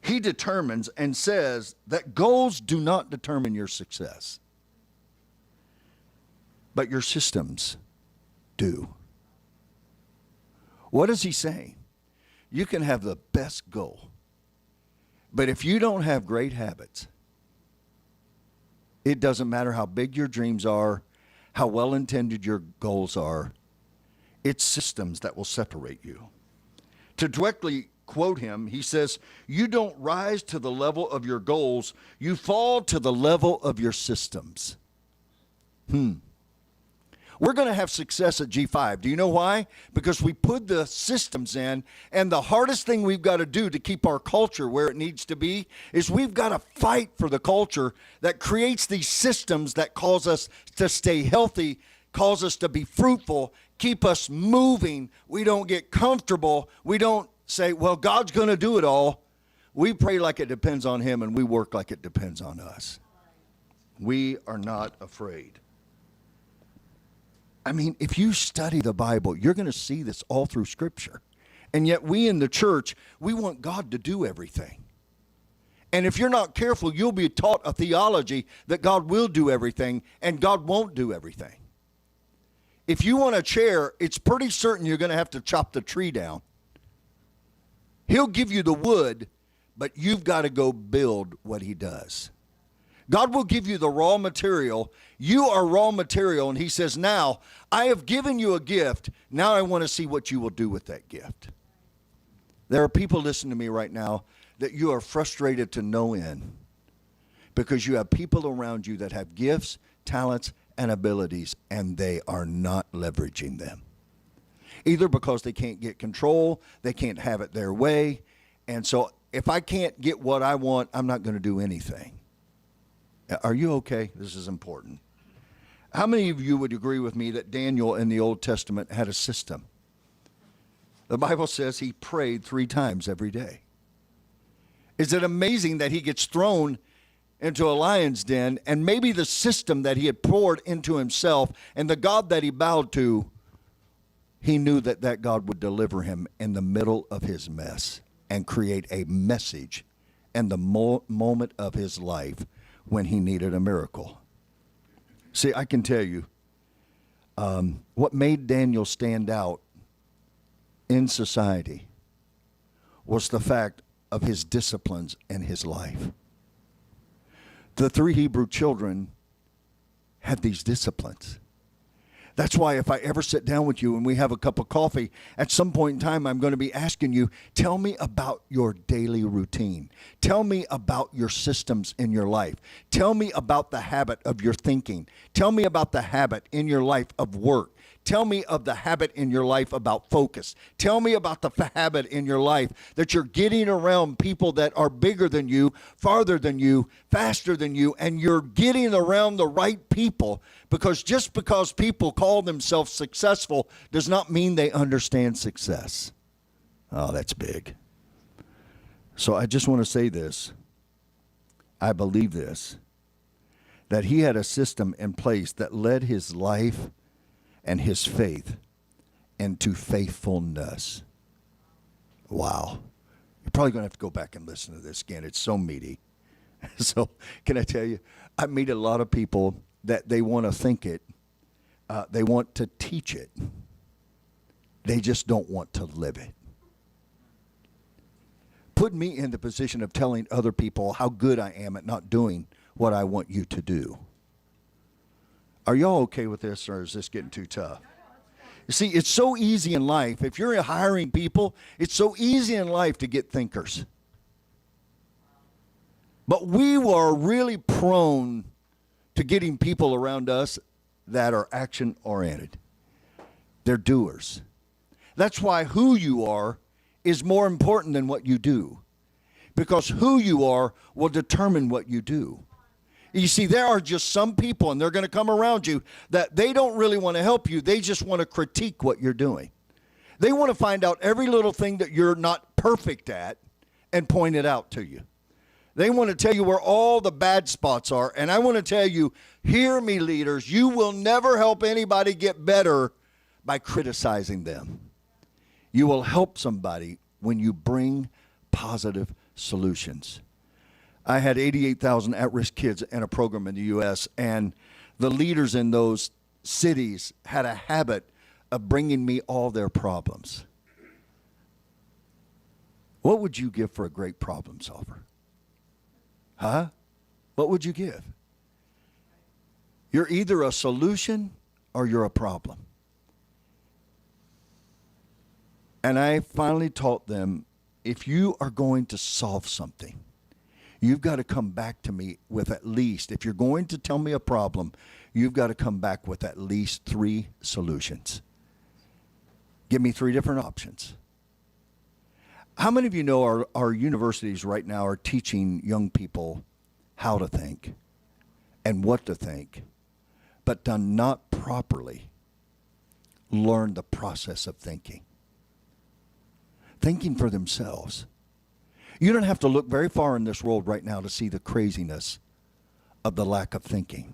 He determines and says that goals do not determine your success, but your systems do. What is he saying? You can have the best goal, but if you don't have great habits, it doesn't matter how big your dreams are, how well intended your goals are, it's systems that will separate you. To directly quote him, he says, you don't rise to the level of your goals, you fall to the level of your systems. We're going to have success at G5. Do you know why? Because we put the systems in, and the hardest thing we've got to do to keep our culture where it needs to be is we've got to fight for the culture that creates these systems that cause us to stay healthy, cause us to be fruitful, keep us moving. We don't get comfortable. We don't say, well, God's going to do it all. We pray like it depends on him, and we work like it depends on us. We are not afraid. I mean, if you study the Bible, you're going to see this all through Scripture. And yet we in the church, we want God to do everything. And if you're not careful, you'll be taught a theology that God will do everything and God won't do everything. If you want a chair, it's pretty certain you're going to have to chop the tree down. He'll give you the wood, but you've got to go build what he does. God will give you the raw material. You are raw material, and he says, now, I have given you a gift. Now I want to see what you will do with that gift. There are people listening to me right now that you are frustrated to no end because you have people around you that have gifts, talents, and abilities, and they are not leveraging them. Either because they can't get control, they can't have it their way, and so if I can't get what I want, I'm not going to do anything. Are you okay? This is important. How many of you would agree with me that Daniel in the Old Testament had a system? The Bible says he prayed 3 times every day. Is it amazing that he gets thrown into a lion's den, and maybe the system that he had poured into himself and the God that he bowed to, he knew that that God would deliver him in the middle of his mess and create a message in the moment of his life when he needed a miracle. See, I can tell you, what made Daniel stand out in society was the fact of his disciplines in his life. The 3 Hebrew children had these disciplines. That's why if I ever sit down with you and we have a cup of coffee, at some point in time, I'm going to be asking you, tell me about your daily routine. Tell me about your systems in your life. Tell me about the habit of your thinking. Tell me about the habit in your life of work. Tell me of the habit in your life about focus. Tell me about the habit in your life that you're getting around people that are bigger than you, farther than you, faster than you, and you're getting around the right people, because just because people call themselves successful does not mean they understand success. Oh, that's big. So I just want to say this. I believe this, that he had a system in place that led his life and his faith into faithfulness. Wow. You're probably going to have to go back and listen to this again. It's so meaty. So can I tell you, I meet a lot of people that they want to think it. They want to teach it. They just don't want to live it. Put me in the position of telling other people how good I am at not doing what I want you to do. Are y'all okay with this, or is this getting too tough? You see, it's so easy in life. If you're hiring people, it's so easy in life to get thinkers. But we are really prone to getting people around us that are action-oriented. They're doers. That's why who you are is more important than what you do, because who you are will determine what you do. You see, there are just some people, and they're going to come around you, that they don't really want to help you. They just want to critique what you're doing. They want to find out every little thing that you're not perfect at and point it out to you. They want to tell you where all the bad spots are. And I want to tell you, hear me, leaders, you will never help anybody get better by criticizing them. You will help somebody when you bring positive solutions. I had 88,000 at-risk kids in a program in the U.S., and the leaders in those cities had a habit of bringing me all their problems. What would you give for a great problem solver? Huh? What would you give? You're either a solution or you're a problem. And I finally taught them, if you are going to solve something, you've got to come back to me with at least, if you're going to tell me a problem, you've got to come back with at least 3 solutions. Give me 3 different options. How many of you know our universities right now are teaching young people how to think and what to think, but do not properly learn the process of thinking? Thinking for themselves. You don't have to look very far in this world right now to see the craziness of the lack of thinking.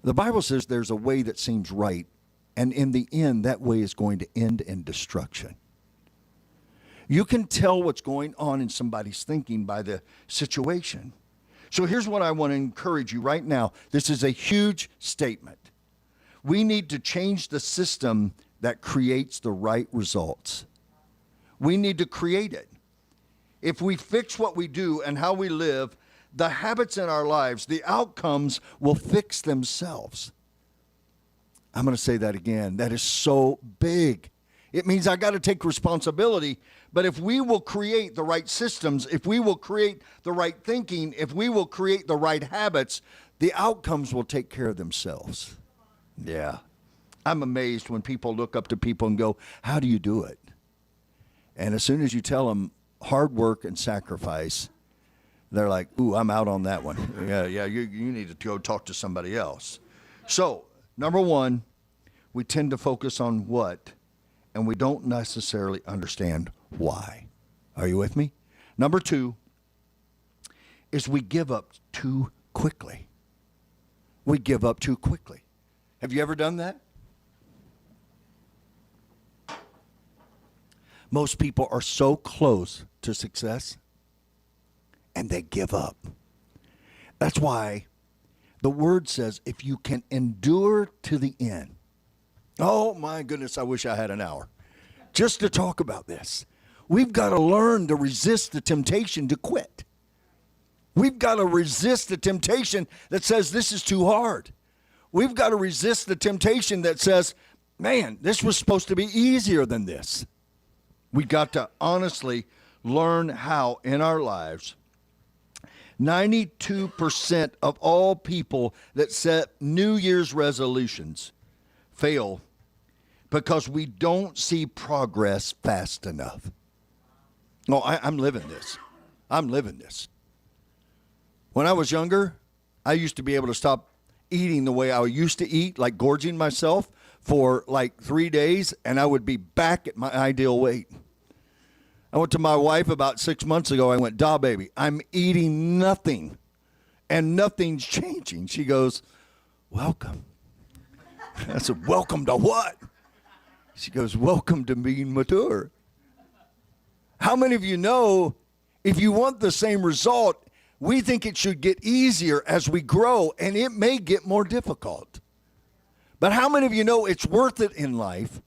The Bible says there's a way that seems right, and in the end, that way is going to end in destruction. You can tell what's going on in somebody's thinking by the situation. So here's what I want to encourage you right now. This is a huge statement. We need to change the system that creates the right results. We need to create it. If we fix what we do and how we live, the habits in our lives, the outcomes will fix themselves. I'm going to say that again. That is so big. It means I got to take responsibility. But if we will create the right systems, if we will create the right thinking, if we will create the right habits, the outcomes will take care of themselves. Yeah. I'm amazed when people look up to people and go, how do you do it? And as soon as you tell them hard work and sacrifice, they're like, ooh, I'm out on that one. Yeah, you need to go talk to somebody else. So, number one, we tend to focus on what, and we don't necessarily understand why. Are you with me? Number two is we give up too quickly. We give up too quickly. Have you ever done that? Most people are so close to success, and they give up. That's why the word says, if you can endure to the end. Oh, my goodness, I wish I had an hour just to talk about this. We've got to learn to resist the temptation to quit. We've got to resist the temptation that says this is too hard. We've got to resist the temptation that says, man, this was supposed to be easier than this. We got to honestly learn how in our lives, 92% of all people that set New Year's resolutions fail because we don't see progress fast enough. No, I'm living this. I'm living this. When I was younger, I used to be able to stop eating the way I used to eat, like gorging myself for like 3 days, and I would be back at my ideal weight. I went to my wife about 6 months ago. I went, "Duh, baby, I'm eating nothing, and nothing's changing." She goes, "Welcome." I said, "Welcome to what?" She goes, "Welcome to being mature." How many of you know if you want the same result, we think it should get easier as we grow, and it may get more difficult. But how many of you know it's worth it in life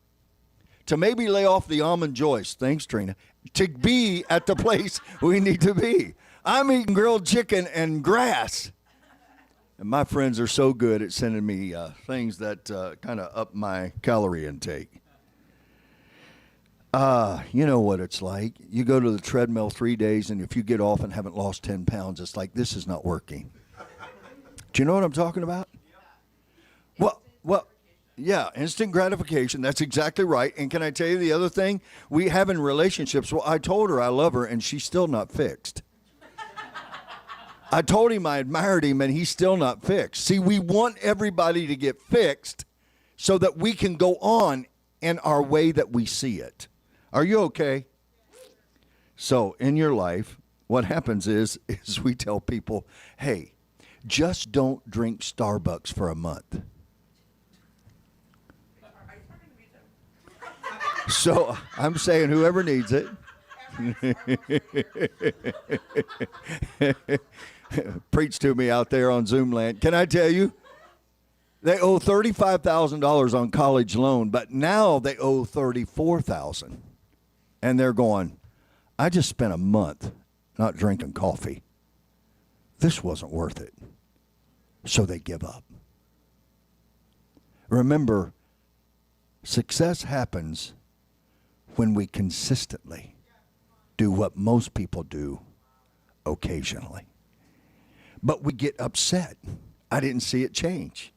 to maybe lay off the almond joys, thanks Trina, to be at the place we need to be? I'm eating grilled chicken and grass. And my friends are so good at sending me things that kind of up my calorie intake. You know what it's like. You go to the treadmill 3 days, and if you get off and haven't lost 10 pounds, it's like, this is not working. Do you know what I'm talking about? Well, yeah, instant gratification. That's exactly right. And can I tell you the other thing? We have in relationships, well, I told her I love her, and she's still not fixed. I told him I admired him, and he's still not fixed. See, we want everybody to get fixed so that we can go on in our way that we see it. Are you okay? So in your life, what happens is we tell people, hey, just don't drink Starbucks for a month. So I'm saying whoever needs it. Preach to me out there on Zoom land. Can I tell you? They owe $35,000 on college loan, but now they owe $34,000. And they're going, I just spent a month not drinking coffee. This wasn't worth it. So they give up. Remember, success happens when we consistently do what most people do occasionally. But we get upset. I didn't see it change.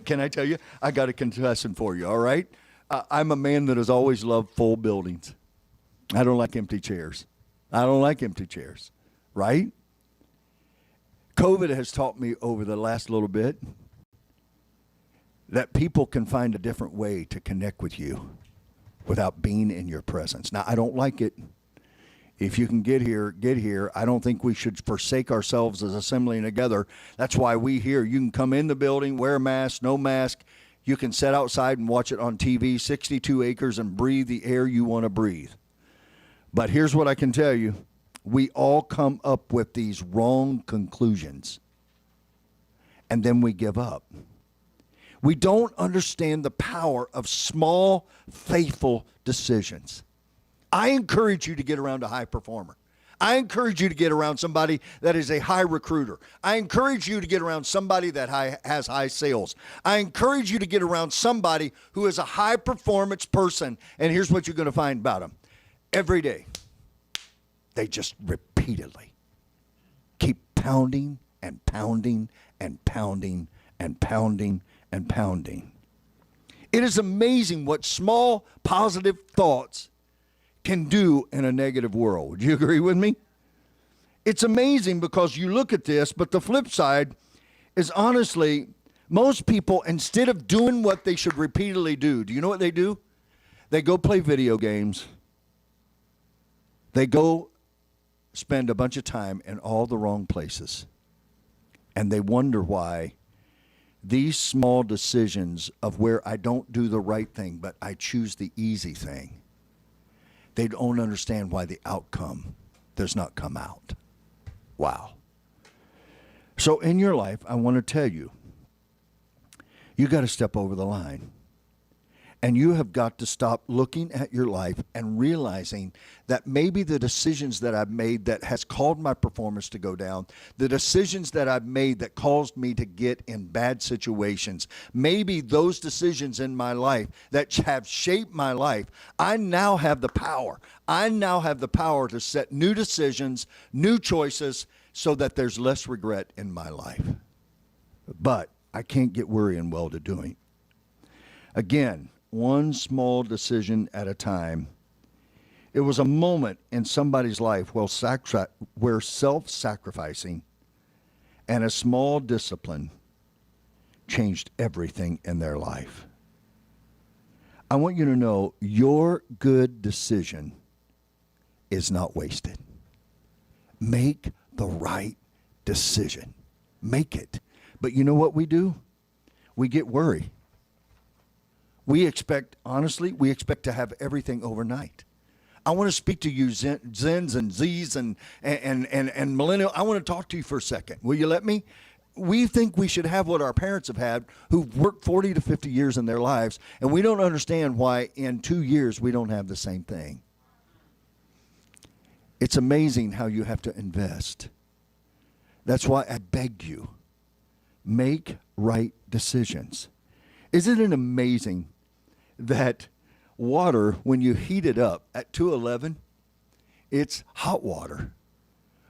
Can I tell you? I got a confession for you, all right? I'm a man that has always loved full buildings. I don't like empty chairs. I don't like empty chairs, right? COVID has taught me over the last little bit that people can find a different way to connect with you without being in your presence. Now, I don't like it. If you can get here, get here. I don't think we should forsake ourselves as assembling together. That's why we here. You can come in the building, wear a mask, no mask. You can sit outside and watch it on TV, 62 acres, and breathe the air you want to breathe. But here's what I can tell you. We all come up with these wrong conclusions, and then we give up. We don't understand the power of small, faithful decisions. I encourage you to get around a high performer. I encourage you to get around somebody that is a high recruiter. I encourage you to get around somebody that has high sales. I encourage you to get around somebody who is a high performance person, and here's what you're going to find about them. Every day, they just repeatedly keep pounding and pounding and pounding and pounding and pounding. It is amazing what small positive thoughts can do in a negative world. Would you agree with me? It's amazing because you look at this, but the flip side is honestly, most people, instead of doing what they should repeatedly do you know what they do? They go play video games. They go spend a bunch of time in all the wrong places. And they wonder why these small decisions of where I don't do the right thing, but I choose the easy thing, they don't understand why the outcome does not come out. Wow. So in your life, I want to tell you, you got to step over the line. And you have got to stop looking at your life and realizing that maybe the decisions that I've made that has caused my performance to go down, the decisions that I've made that caused me to get in bad situations, maybe those decisions in my life that have shaped my life, I now have the power. I now have the power to set new decisions, new choices, so that there's less regret in my life. But I can't get weary and well to doing. Again, one small decision at a time. It was a moment in somebody's life where self-sacrificing and a small discipline changed everything in their life. I want you to know your good decision is not wasted. Make the right decision. Make it. But you know what we do? We get worried. We expect to have everything overnight. I want to speak to you Zens and Zs and millennial. I want to talk to you for a second. Will you let me? We think we should have what our parents have had, who've worked 40 to 50 years in their lives, and we don't understand why in 2 years we don't have the same thing. It's amazing how you have to invest. That's why I beg you, make right decisions. Isn't it amazing that water, when you heat it up at 211, it's hot water,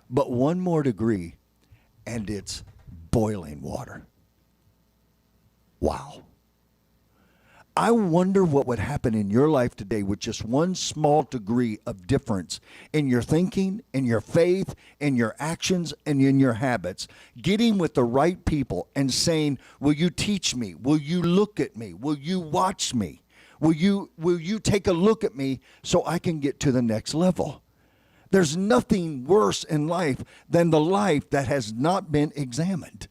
but one more degree and it's boiling water. Wow. I wonder what would happen in your life today with just one small degree of difference in your thinking, in your faith, in your actions, and in your habits. Getting with the right people and saying, will you teach me? Will you look at me? Will you watch me? Will you take a look at me so I can get to the next level? There's nothing worse in life than the life that has not been examined.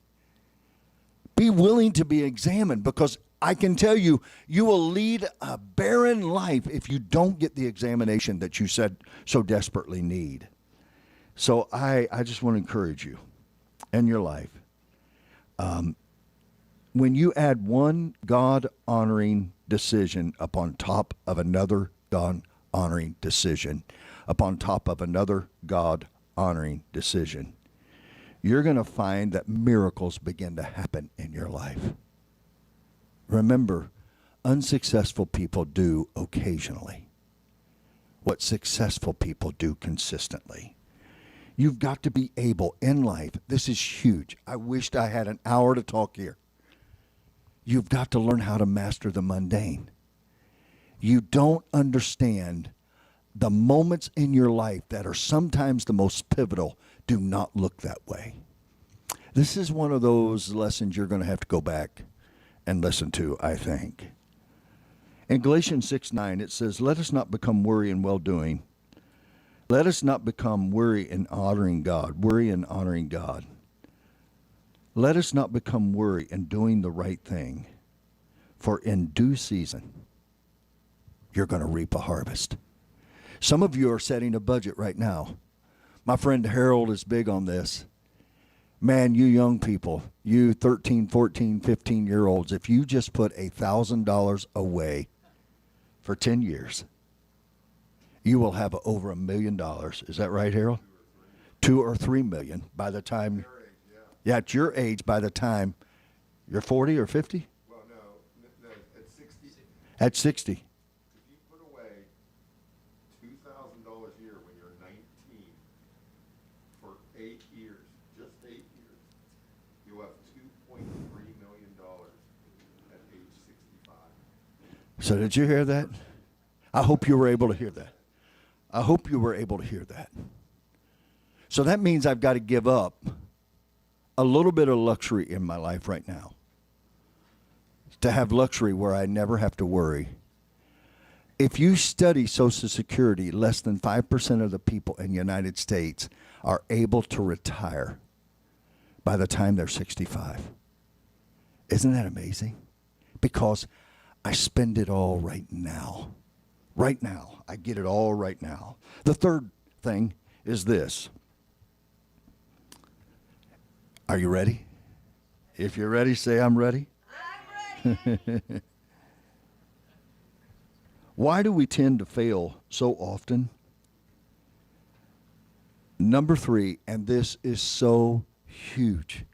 Be willing to be examined, because I can tell you, you will lead a barren life if you don't get the examination that you said so desperately need. So I just want to encourage you in your life. When you add one God-honoring decision upon top of another God-honoring decision, upon top of another God-honoring decision, you're going to find that miracles begin to happen in your life. Remember, unsuccessful people do occasionally what successful people do consistently. You've got to be able in life. This is huge. I wished I had an hour to talk here. You've got to learn how to master the mundane. You don't understand the moments in your life that are sometimes the most pivotal do not look that way. This is one of those lessons you're going to have to go back and listen to, I think. In Galatians 6:9, it says, let us not become weary in well-doing. Let us not become weary in honoring God. Weary in honoring God. Let us not become weary in doing the right thing, for in due season, you're going to reap a harvest. Some of you are setting a budget right now. My friend Harold is big on this. Man, you young people, you 13, 14, 15-year-olds, if you just put $1,000 away for 10 years, you will have over $1 million. Is that right, Harold? 2 or 3 million by the time, yeah, at your age, by the time you're 40 or 50? Well, no, at 60. At 60. If you put away $2,000 a year when you're 19 for 8 years, just 8 years, you have $2.3 million at age 65. So did you hear that? I hope you were able to hear that. I hope you were able to hear that. So that means I've got to give up a little bit of luxury in my life right now. To have luxury where I never have to worry. If you study Social Security, less than 5% of the people in the United States are able to retire by the time they're 65. Isn't that amazing? Because I spend it all right now. Right now. I get it all right now. The third thing is this. Are you ready? If you're ready, say, I'm ready. I'm ready. Why do we tend to fail so often? Number 3, and this is so huge.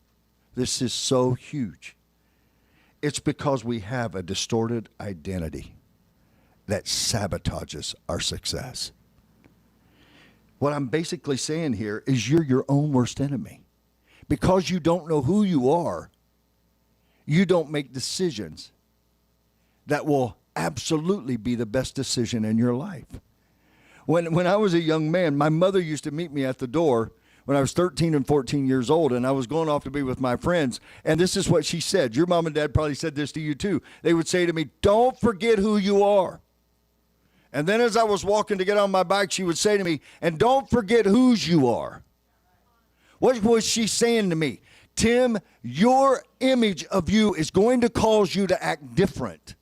This is so huge. It's because we have a distorted identity that sabotages our success. What I'm basically saying here is you're your own worst enemy. Because you don't know who you are, you don't make decisions that will absolutely be the best decision in your life. When I was a young man, my mother used to meet me at the door when I was 13 and 14 years old, and I was going off to be with my friends. And this is what she said. Your mom and dad probably said this to you too. They would say to me, don't forget who you are. And then as I was walking to get on my bike, she would say to me, and don't forget whose you are. What was she saying to me? Tim, your image of you is going to cause you to act different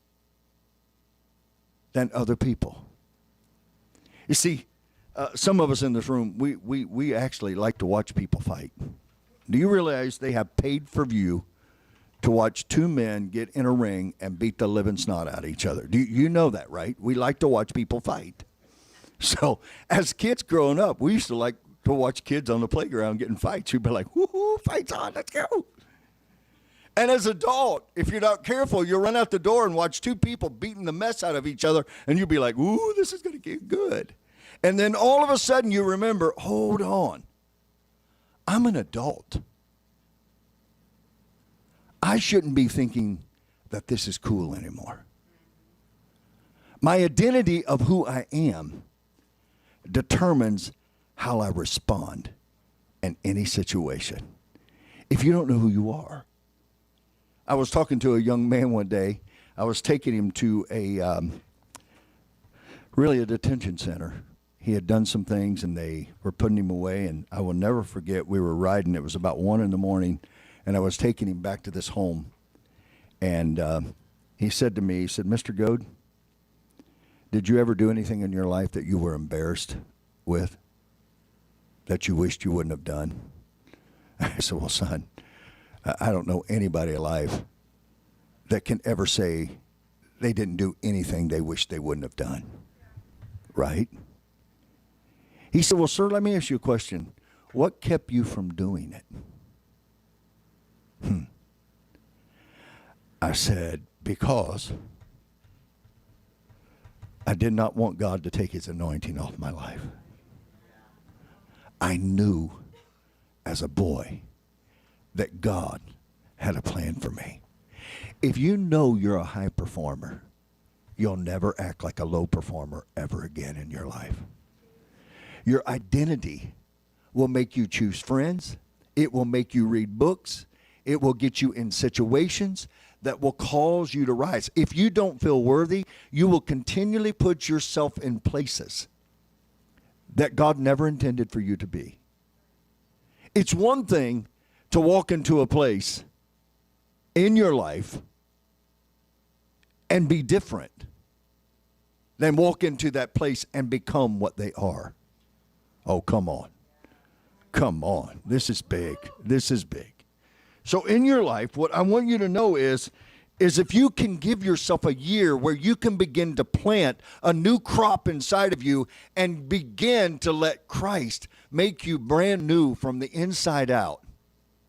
than other people. You see, some of us in this room, we actually like to watch people fight. Do you realize they have paid for view to watch 2 men get in a ring and beat the living snot out of each other? Do you know that, right? We like to watch people fight. So as kids growing up, we used to like to watch kids on the playground getting fights. You'd be like, woohoo, fights on, let's go. And as an adult, if you're not careful, you'll run out the door and watch 2 people beating the mess out of each other, and you'll be like, ooh, this is going to get good. And then all of a sudden you remember, hold on, I'm an adult. I shouldn't be thinking that this is cool anymore. My identity of who I am determines how I respond in any situation. If you don't know who you are. I was talking to a young man one day. I was taking him to really a detention center. He had done some things and they were putting him away, and I will never forget, we were riding, it was about 1 a.m, and I was taking him back to this home. And he said to me, he said, Mr. Goad, did you ever do anything in your life that you were embarrassed with, that you wished you wouldn't have done? I said, well, son, I don't know anybody alive that can ever say they didn't do anything they wished they wouldn't have done. Right? He said, well, sir, let me ask you a question. What kept you from doing it? I said, because I did not want God to take his anointing off my life. I knew as a boy that God had a plan for me. If you know you're a high performer, you'll never act like a low performer ever again in your life. Your identity will make you choose friends. It will make you read books. It will get you in situations that will cause you to rise. If you don't feel worthy, you will continually put yourself in places that God never intended for you to be. It's one thing to walk into a place in your life and be different than walk into that place and become what they are. Oh, come on. Come on. This is big. This is big. So in your life, what I want you to know is if you can give yourself a year where you can begin to plant a new crop inside of you and begin to let Christ make you brand new from the inside out.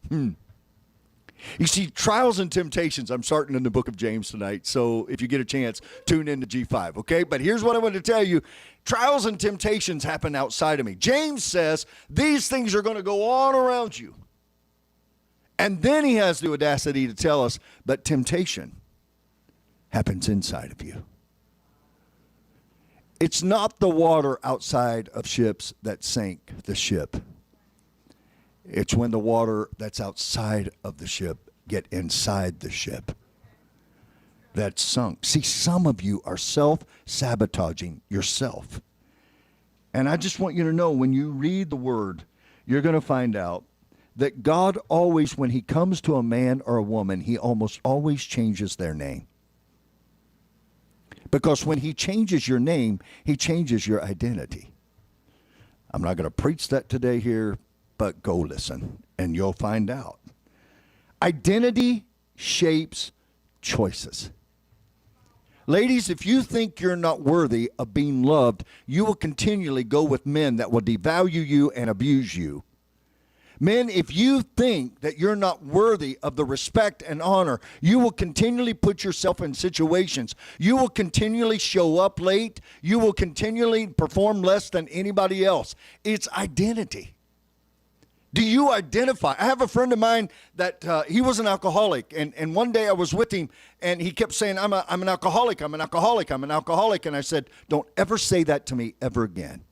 You see, trials and temptations, I'm starting in the book of James tonight, so if you get a chance, tune in to G5, okay? But here's what I want to tell you. Trials and temptations happen outside of me. James says these things are going to go on around you. And then he has the audacity to tell us, but temptation happens inside of you. It's not the water outside of ships that sank the ship. It's when the water that's outside of the ship get inside the ship that's sunk. See, some of you are self-sabotaging yourself. And I just want you to know, when you read the word, you're going to find out that God always, when he comes to a man or a woman, he almost always changes their name. Because when he changes your name, he changes your identity. I'm not going to preach that today here, but go listen and you'll find out. Identity shapes choices. Ladies, if you think you're not worthy of being loved, you will continually go with men that will devalue you and abuse you. Men, if you think that you're not worthy of the respect and honor, you will continually put yourself in situations. You will continually show up late. You will continually perform less than anybody else. It's identity. Do you identify? I have a friend of mine that he was an alcoholic, and one day I was with him, and he kept saying, I'm an alcoholic, I'm an alcoholic, I'm an alcoholic. And I said, don't ever say that to me ever again.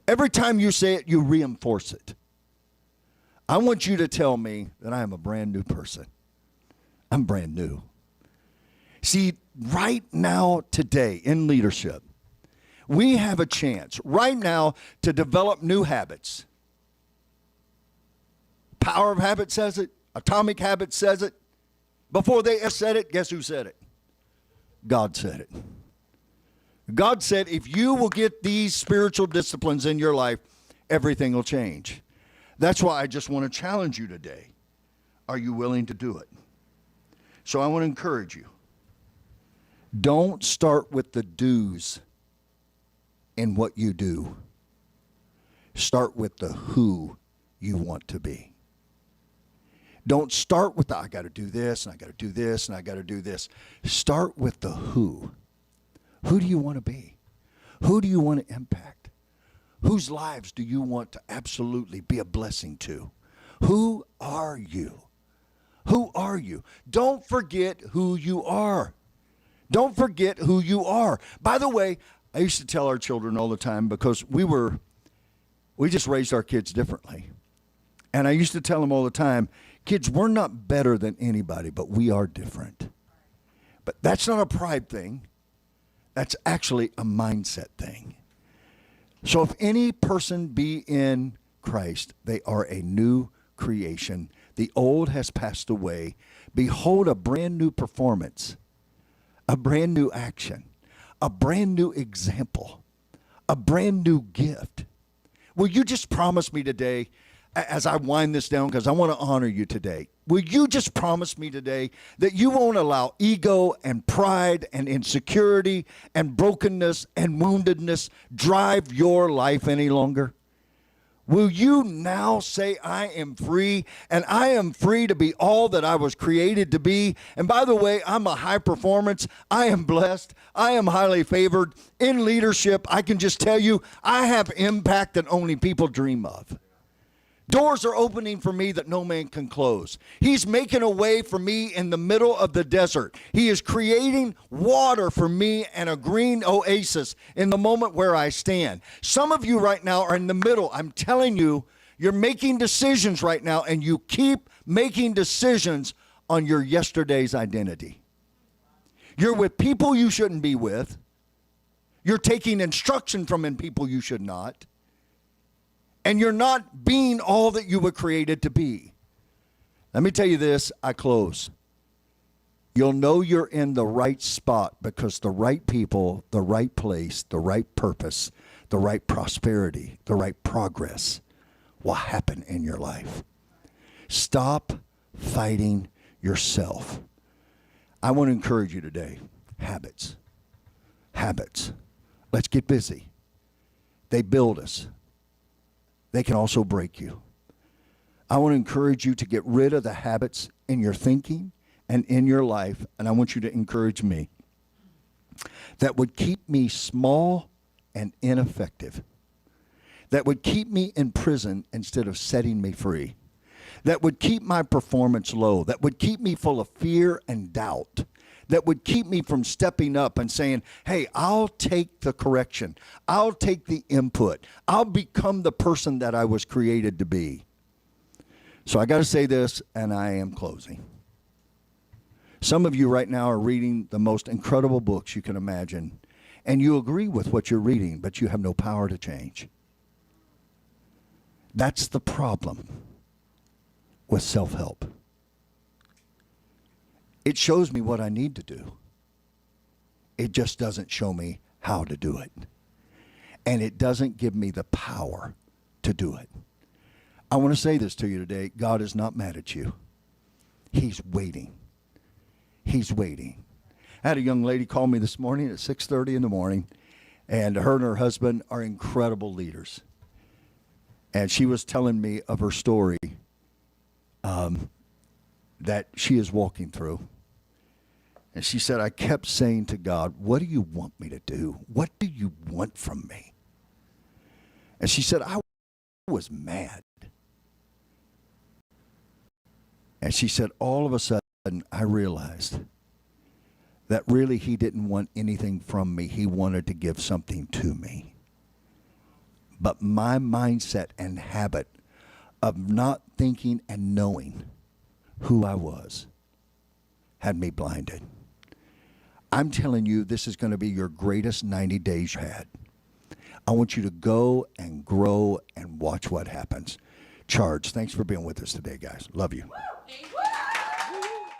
Every time you say it, you reinforce it. I want you to tell me that I am a brand new person. I'm brand new. See, right now, today, in leadership, we have a chance right now to develop new habits. Power of Habit says it. Atomic Habit says it. Before they said it, guess who said it? God said it. God said, if you will get these spiritual disciplines in your life, everything will change. That's why I just want to challenge you today. Are you willing to do it? So I want to encourage you. Don't start with the do's in what you do. Start with the who you want to be. Don't start with the, I got to do this, and I got to do this, and I got to do this. Start with the who. Who do you want to be? Who do you want to impact? Whose lives do you want to absolutely be a blessing to? Who are you? Who are you? Don't forget who you are. Don't forget who you are. By the way, I used to tell our children all the time because we just raised our kids differently. And I used to tell them all the time, kids, we're not better than anybody, but we are different. But that's not a pride thing. That's actually a mindset thing. So if any person be in Christ, they are a new creation. The old has passed away. Behold, a brand new performance, a brand new action, a brand new example, a brand new gift. Will you just promise me today, as I wind this down, because I want to honor you today, will you just promise me today that you won't allow ego and pride and insecurity and brokenness and woundedness drive your life any longer? Will you now say, I am free, and I am free to be all that I was created to be? And by the way, I'm a high performance. I am blessed. I am highly favored. In leadership, I can just tell you, I have impact that only people dream of. Doors are opening for me that no man can close. He's making a way for me in the middle of the desert. He is creating water for me and a green oasis in the moment where I stand. Some of you right now are in the middle. I'm telling you, you're making decisions right now, and you keep making decisions on your yesterday's identity. You're with people you shouldn't be with. You're taking instruction from people you should not. And you're not being all that you were created to be. Let me tell you this, I close. You'll know you're in the right spot because the right people, the right place, the right purpose, the right prosperity, the right progress will happen in your life. Stop fighting yourself. I want to encourage you today, habits. Habits. Let's get busy. They build us. They can also break you. I want to encourage you to get rid of the habits in your thinking and in your life, and I want you to encourage me, that would keep me small and ineffective, that would keep me in prison instead of setting me free, that would keep my performance low, that would keep me full of fear and doubt, that would keep me from stepping up and saying, hey, I'll take the correction. I'll take the input. I'll become the person that I was created to be. So I got to say this, and I am closing. Some of you right now are reading the most incredible books you can imagine, and you agree with what you're reading, but you have no power to change. That's the problem with self-help. It shows me what I need to do. It just doesn't show me how to do it. And it doesn't give me the power to do it. I want to say this to you today. God is not mad at you. He's waiting. He's waiting. I had a young lady call me this morning at 6:30 in the morning, and her and her husband are incredible leaders. And she was telling me of her story that she is walking through. And she said, I kept saying to God, what do you want me to do? What do you want from me? And she said, I was mad. And she said, all of a sudden, I realized that really he didn't want anything from me. He wanted to give something to me. But my mindset and habit of not thinking and knowing who I was had me blinded. I'm telling you, this is going to be your greatest 90 days you had. I want you to go and grow and watch what happens. Charge. Thanks for being with us today, guys. Love you.